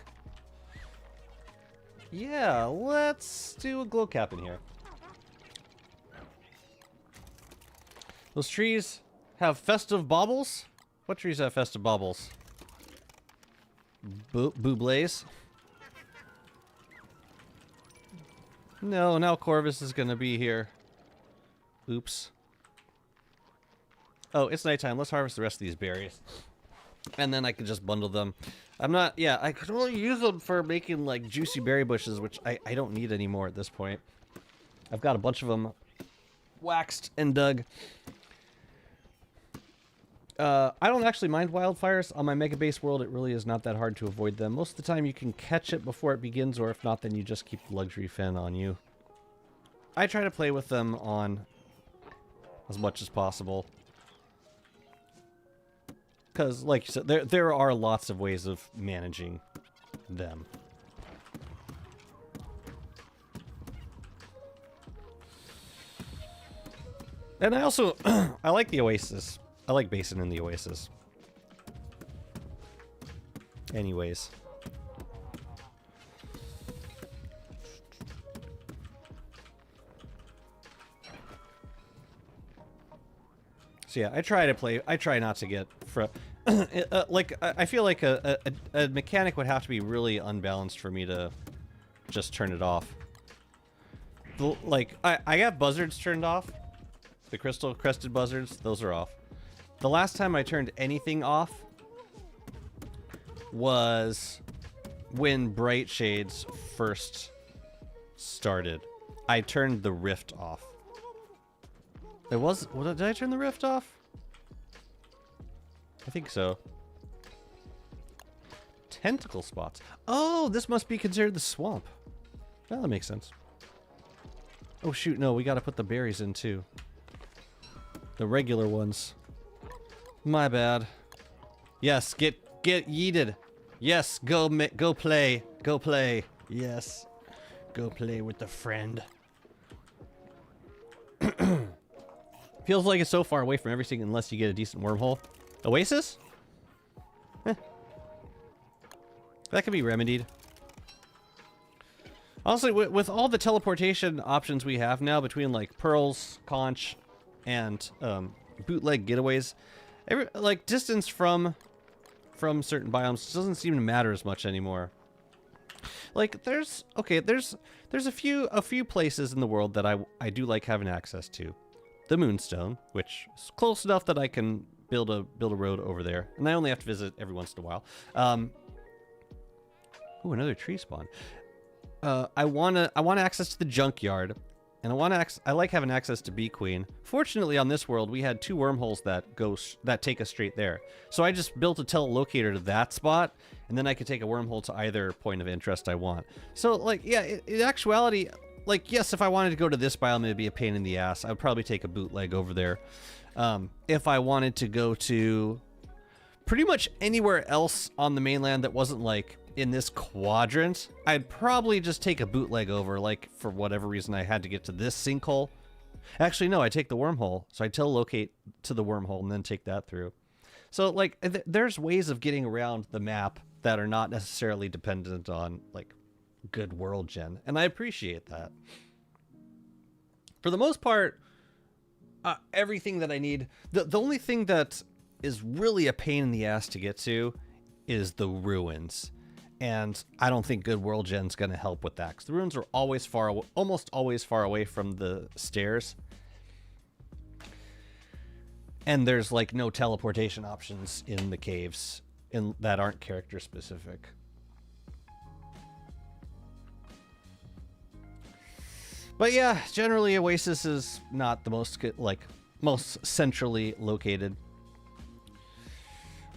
A: Yeah, let's do a glow cap in here. Those trees have festive baubles? What trees have festive baubles? Bublés? No, now Corvus is gonna be here. Oops. Oh, it's nighttime. Let's harvest the rest of these berries. And then I can just bundle them. I'm not... Yeah, I could only use them for making, like, juicy berry bushes, which I don't need anymore at this point. I've got a bunch of them waxed and dug. I don't actually mind wildfires. On my mega base world, it really is not that hard to avoid them. Most of the time you can catch it before it begins, or if not, then you just keep the luxury fin on you. I try to play with them on as much as possible. Because, like you said, there are lots of ways of managing them. And I also, I like the Oasis. I like basing in the Oasis. Anyways. So yeah, I try not to get like, I feel like a mechanic would have to be really unbalanced for me to just turn it off. Like, I got buzzards turned off. The crystal crested buzzards, those are off. The last time I turned anything off was when Bright Shades first started. I turned the rift off. It was... Did I turn the rift off? I think so. Tentacle spots. Oh, this must be considered the swamp. Well, that makes sense. Oh, shoot, no, we gotta put the berries in, too. The regular ones. My bad. Yes, get yeeted. Yes, go play. Go play. Yes. Go play with the friend. Feels like it's so far away from everything unless you get a decent wormhole. Oasis? Eh. That can be remedied. Honestly, with all the teleportation options we have now between like pearls, conch, and bootleg getaways, like distance from certain biomes doesn't seem to matter as much anymore. Like there's a few places in the world that I do like having access to. The Moonstone, which is close enough that I can build a road over there, and I only have to visit every once in a while. Ooh, another tree spawn. I want access to the junkyard, and I like having access to Bee Queen. Fortunately, on this world, we had 2 wormholes that take us straight there. So I just built a telelocator to that spot, and then I could take a wormhole to either point of interest I want. So, like, yeah, in actuality, like, yes, if I wanted to go to this biome, it'd be a pain in the ass. I would probably take a bootleg over there. If I wanted to go to pretty much anywhere else on the mainland that wasn't, like, in this quadrant, I'd probably just take a bootleg over, like, for whatever reason I had to get to this sinkhole. Actually, no, I take the wormhole. So I telelocate to the wormhole and then take that through. So, like, there's ways of getting around the map that are not necessarily dependent on, like, good world gen. And I appreciate that. For the most part, everything that I need... The only thing that is really a pain in the ass to get to is the ruins. And I don't think good world gen's going to help with that, because the ruins are always almost always far away from the stairs. And there's like no teleportation options in the caves that aren't character specific. But yeah, generally Oasis is not the most centrally located.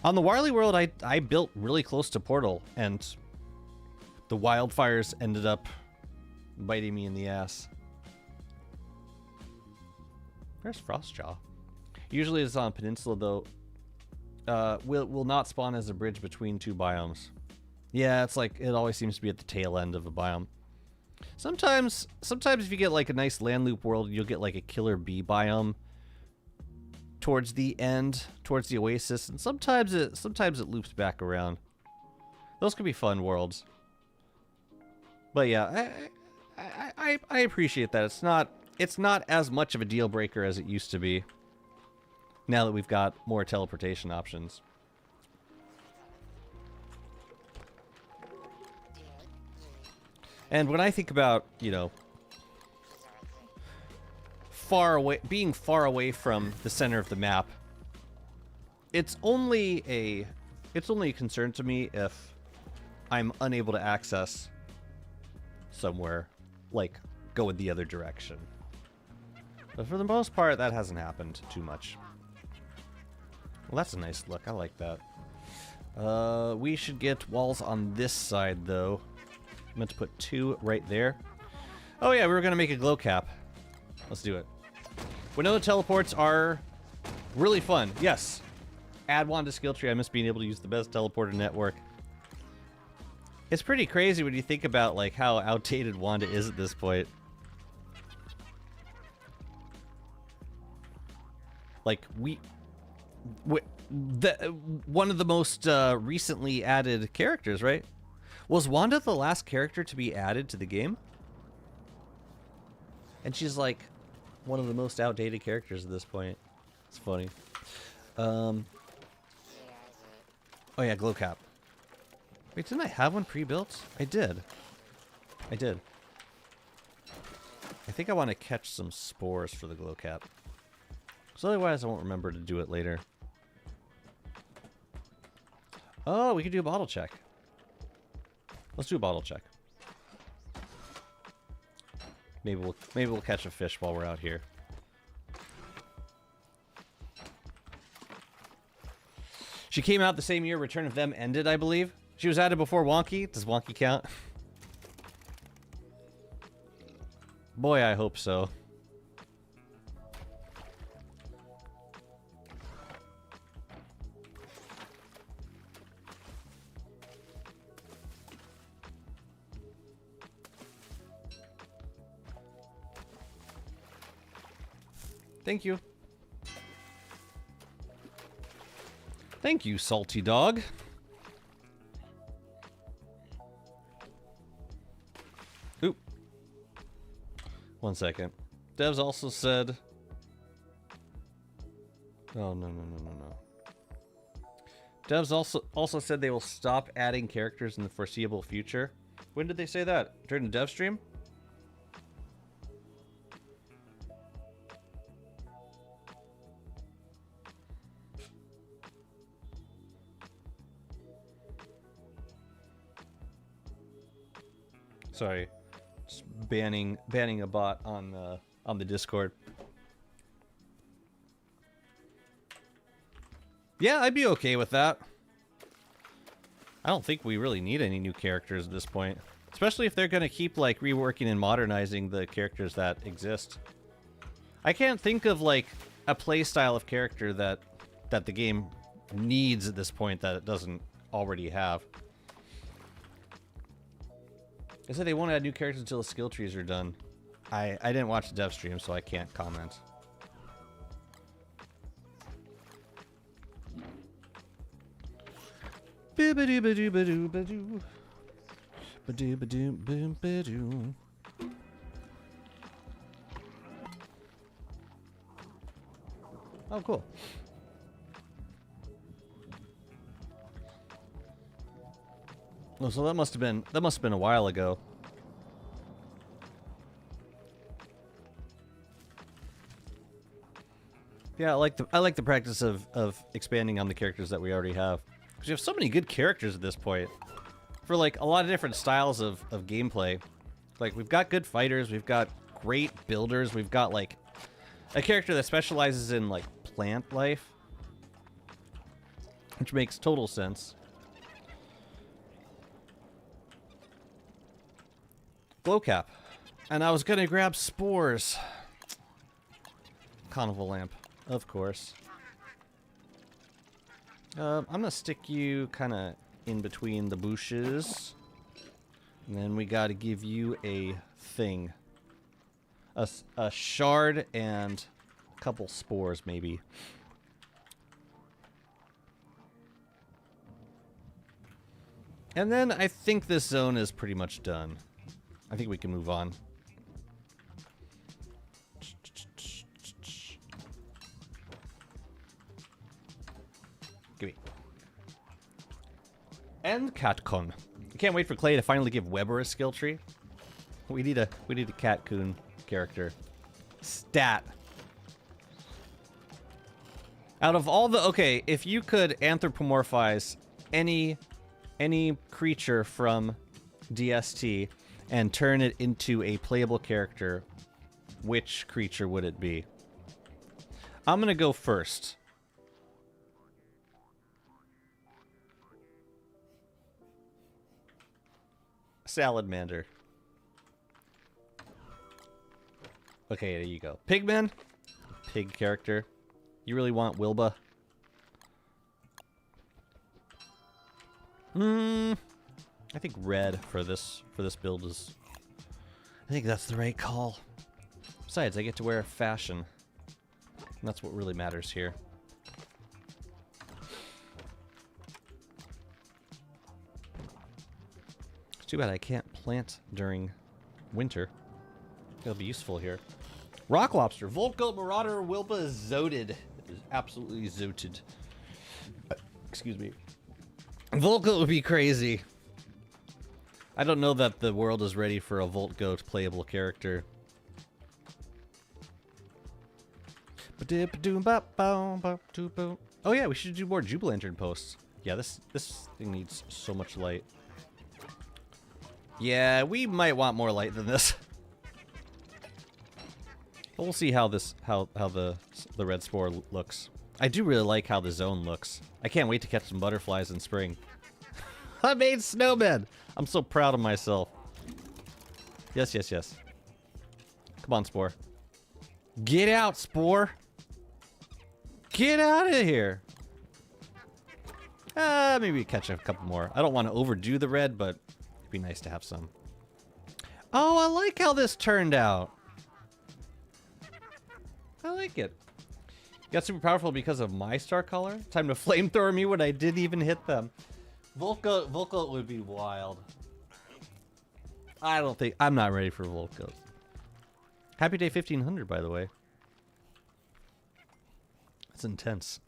A: On the Warley world, I built really close to Portal, and the wildfires ended up biting me in the ass. Where's Frostjaw? Usually it's on Peninsula, though. Will not spawn as a bridge between 2 biomes. Yeah, it's like, it always seems to be at the tail end of a biome. Sometimes if you get like a nice land loop world, you'll get like a killer bee biome towards the end, towards the Oasis, and sometimes it loops back around. Those could be fun worlds. But yeah, I appreciate that. It's not as much of a deal breaker as it used to be. Now that we've got more teleportation options. And when I think about, you know, being far away from the center of the map, it's only a concern to me if I'm unable to access somewhere, like go in the other direction. But for the most part, that hasn't happened too much. Well, that's a nice look. I like that. We should get walls on this side, though. I meant to put 2 right there. Oh, yeah, we were going to make a glow cap. Let's do it. We know the teleports are really fun. Yes. Add one to skill tree. I miss being able to use the best teleporter network. It's pretty crazy when you think about like how outdated Wanda is at this point. Like one of the most recently added characters, right? Was Wanda the last character to be added to the game? And she's like one of the most outdated characters at this point. It's funny. Oh yeah, glow cap. Wait, didn't I have one pre-built? I did. I did. I think I want to catch some spores for the glow cap. So otherwise I won't remember to do it later. Oh, we could do a bottle check. Let's do a bottle check. Maybe we'll catch a fish while we're out here. She came out the same year Return of Them ended, I believe. She was added before Wonky. Does Wonky count? Boy, I hope so. Thank you. Thank you, salty dog. Oop. 1 second. Devs also said... Oh, no. Devs also said they will stop adding characters in the foreseeable future. When did they say that? During the dev stream? Sorry, just banning a bot on the Discord. Yeah, I'd be okay with that. I don't think we really need any new characters at this point, especially if they're gonna keep like reworking and modernizing the characters that exist. I can't think of like a playstyle of character that the game needs at this point that it doesn't already have. They said they won't add new characters until the skill trees are done. I didn't watch the dev stream, so I can't comment. Oh, cool. Oh, so that must have been a while ago. Yeah, I like the practice of expanding on the characters that we already have. Because you have so many good characters at this point. For like a lot of different styles of gameplay. Like we've got good fighters, we've got great builders, we've got like a character that specializes in like plant life. Which makes total sense. Glow cap. And I was gonna grab spores. Carnival lamp, of course. I'm gonna stick you kind of in between the bushes. And then we gotta give you a thing. A shard and a couple spores, maybe. And then I think this zone is pretty much done. I think we can move on. Give me. And Catcoon. I can't wait for Clay to finally give Weber a skill tree. We need a Catcoon character. Stat. Out of all the okay, if you could anthropomorphize any creature from DST and turn it into a playable character, which creature would it be? I'm gonna go first. Salamander. Okay, there you go. Pigman. Pig character. You really want Wilba? I think red for this build is... I think that's the right call. Besides, I get to wear fashion. And that's what really matters here. It's too bad I can't plant during winter. It'll be useful here. Rock lobster. Voltgoat Marauder Wilba is zoted. It is absolutely zoted. Excuse me. Voltgoat would be crazy. I don't know that the world is ready for a Voltgoat playable character. Oh yeah, we should do more Jubilantern posts. Yeah, this thing needs so much light. Yeah, we might want more light than this. But we'll see how the red spore looks. I do really like how the zone looks. I can't wait to catch some butterflies in spring. I made snowmen! I'm so proud of myself. Yes, yes, yes. Come on, Spore. Get out, Spore! Get out of here! Maybe catch a couple more. I don't want to overdo the red, but it'd be nice to have some. Oh, I like how this turned out. I like it. Got super powerful because of my star color. Time to flamethrower me when I didn't even hit them. Voltgoat would be wild. I'm not ready for Voltgoat. Happy day 1500, by the way. That's intense.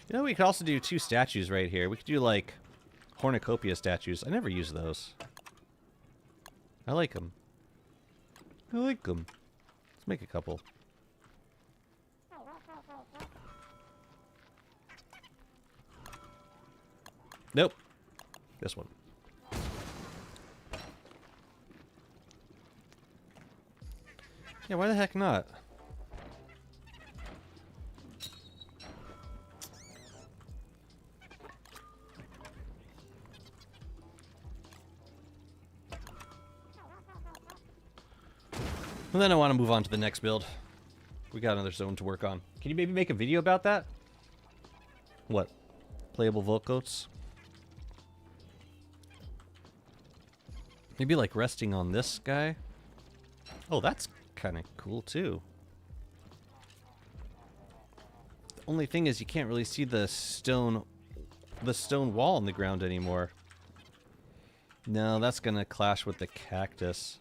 A: You know, we could also do 2 statues right here. We could do, like, Hornicopia statues. I never use those. I like them. I like them. Let's make a couple. Nope. This one. Yeah, why the heck not? And then I want to move on to the next build. We got another zone to work on. Can you maybe make a video about that? What? Playable Voltgoats? Maybe like resting on this guy? Oh, that's kind of cool too. The only thing is you can't really see the stone wall in the ground anymore. No, that's gonna clash with the cactus.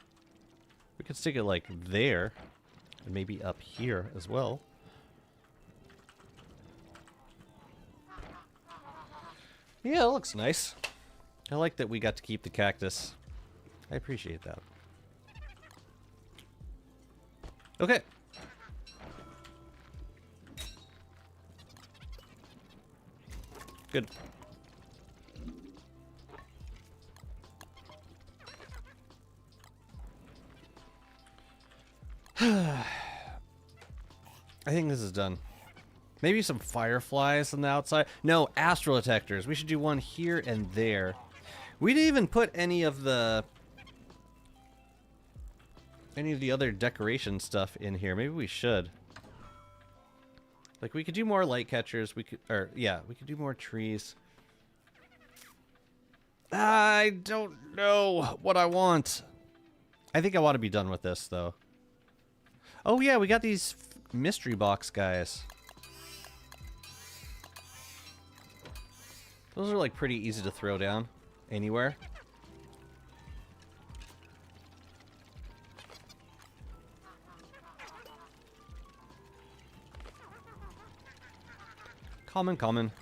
A: We could stick it like there, and maybe up here as well. Yeah, it looks nice. I like that we got to keep the cactus. I appreciate that. Okay. Good. I think this is done. Maybe some fireflies on the outside. No, astral detectors. We should do one here and there. We didn't even put any of the other decoration stuff in here. Maybe we should. Like, we could do more light catchers. We could do more trees. I don't know what I want. I think I want to be done with this, though. Oh, yeah, we got these mystery box guys. Those are, like, pretty easy to throw down anywhere. Common.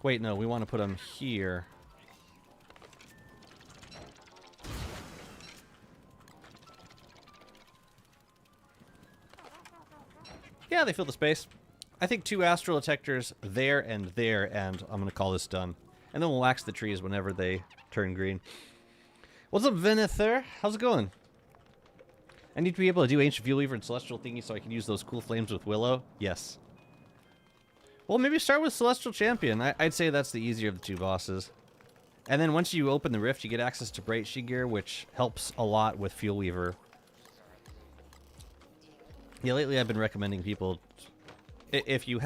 A: Wait, no, we want to put them here. Yeah, they fill the space. I think 2 astral detectors there, and I'm going to call this done. And then we'll wax the trees whenever they turn green. What's up, Venether? How's it going? I need to be able to do Ancient Fuel Weaver and Celestial Thingy so I can use those cool flames with Willow. Yes. Well, maybe start with Celestial Champion. I'd say that's the easier of the two bosses. And then once you open the rift, you get access to Bright She Gear, which helps a lot with Fuel Weaver. Yeah, lately I've been recommending people, if you're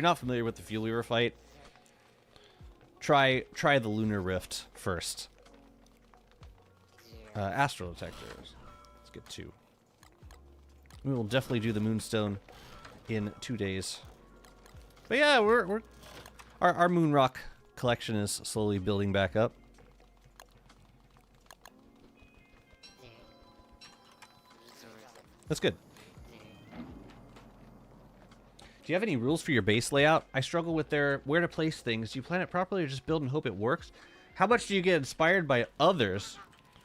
A: not familiar with the Fuel Weaver fight, try the Lunar Rift first. Astral Detectors. Let's get 2. We will definitely do the Moonstone in 2 days. But yeah, our Moon Rock collection is slowly building back up. That's good. Do you have any rules for your base layout? I struggle with where to place things. Do you plan it properly or just build and hope it works? How much do you get inspired by others?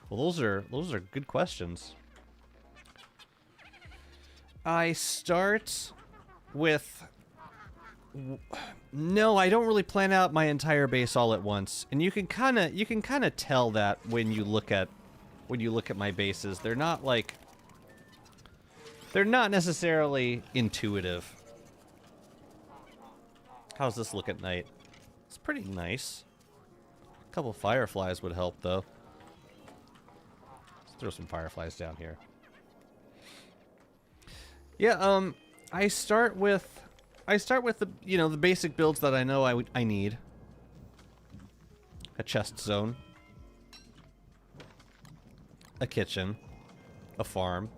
A: Well, those are good questions. I start with... No, I don't really plan out my entire base all at once. And you can kind of tell that when you look at my bases. They're not necessarily intuitive. How's this look at night? It's pretty nice. A couple fireflies would help, though. Let's throw some fireflies down here. Yeah, I start with the, the basic builds that I know I need. A chest zone. A kitchen. A farm.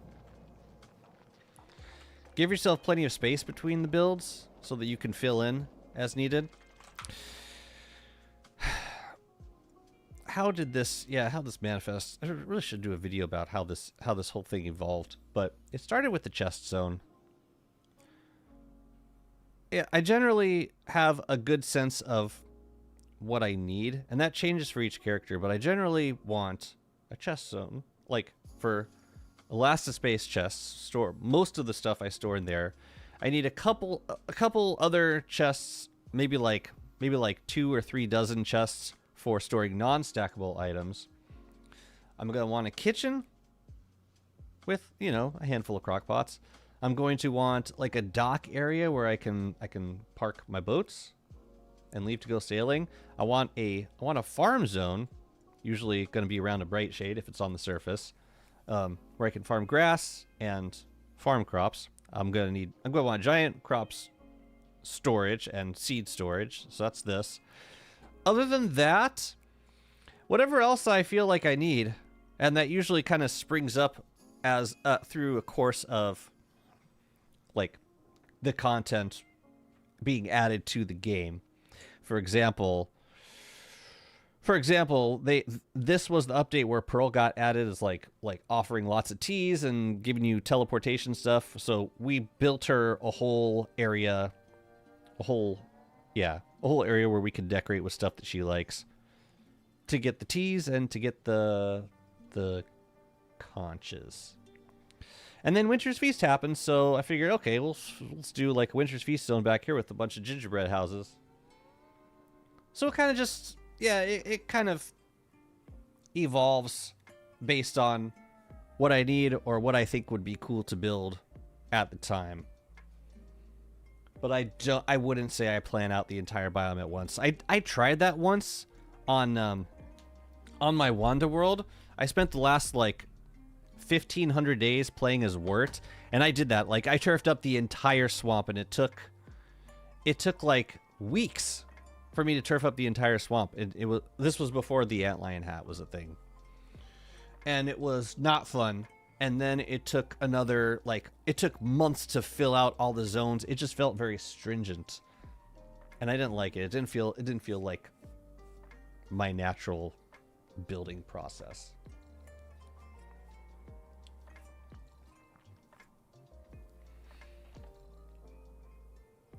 A: Give yourself plenty of space between the builds so that you can fill in as needed. How this manifest? I really should do a video about how this whole thing evolved. But it started with the chest zone. Yeah, I generally have a good sense of what I need, and that changes for each character, but I generally want a chest zone. Like, for Elastispace chests, store most of the stuff I store in there. I need a couple other chests, maybe like 2 or 3 dozen chests for storing non-stackable items. I'm going to want a kitchen with, a handful of crock pots. I'm going to want like a dock area where I can park my boats and leave to go sailing. I want a farm zone, usually going to be around a bright shade if it's on the surface, where I can farm grass and farm crops. I'm going to want giant crops storage and seed storage. So that's this. Other than that, whatever else I feel like I need, and that usually kind of springs up as through a course of like the content being added to the game. For example, this was the update where Pearl got added as like offering lots of teas and giving you teleportation stuff. So we built her a whole area where we can decorate with stuff that she likes to get the teas and to get the conches. And then Winter's Feast happened, so I figured, okay, let's do like a Winter's Feast zone back here with a bunch of gingerbread houses. So it kind of just, it kind of evolves based on what I need or what I think would be cool to build at the time. But I wouldn't say I plan out the entire biome at once. I tried that once on my Wanda world. I spent the last 1,500 days playing as Wirt, and I did that. Like, I turfed up the entire swamp, and it took like weeks for me to turf up the entire swamp. This was before the antlion hat was a thing, and it was not fun. And then it took it took months to fill out all the zones. It just felt very stringent, and I didn't like it. It didn't feel like my natural building process.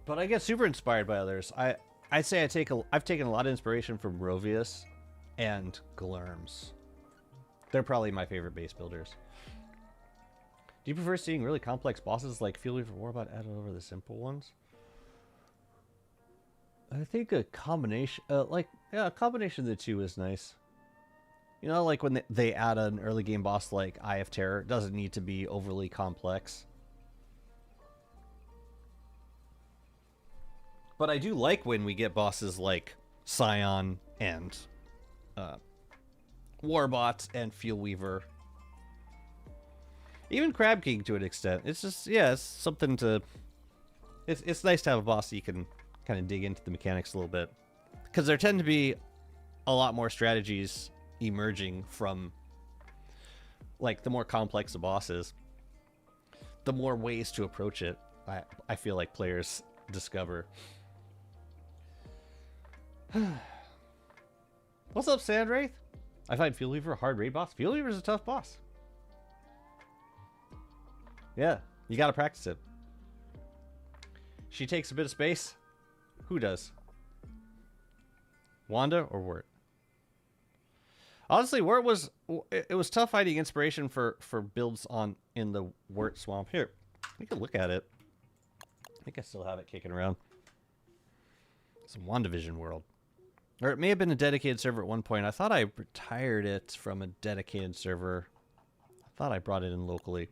A: But I get super inspired by others. I'd say I've taken a lot of inspiration from Rovius and Glurms. They're probably my favorite base builders. Do you prefer seeing really complex bosses like Fuel Weaver Warbot added over the simple ones? I think a combination, a combination of the two is nice. You know, like when they add an early game boss like Eye of Terror, it doesn't need to be overly complex. But I do like when we get bosses like Scion and Warbot and Fuel Weaver. Even Crab King to an extent. It's just, yeah, it's something to... It's nice to have a boss that you can kind of dig into the mechanics a little bit. Because there tend to be a lot more strategies emerging from, like, the more complex the boss is. The more ways to approach it, I feel like players discover. What's up, Sandwraith? I find Fuel Weaver a hard raid boss. Fuel Weaver's a tough boss. Yeah, you gotta practice it. She takes a bit of space. Who does? Wanda or Wirt? Honestly, Wirt was... It was tough finding inspiration for builds in the Wirt Swamp. Here, we can look at it. I think I still have it kicking around. It's a WandaVision world. Or it may have been a dedicated server at one point. I thought I retired it from a dedicated server. I thought I brought it in locally.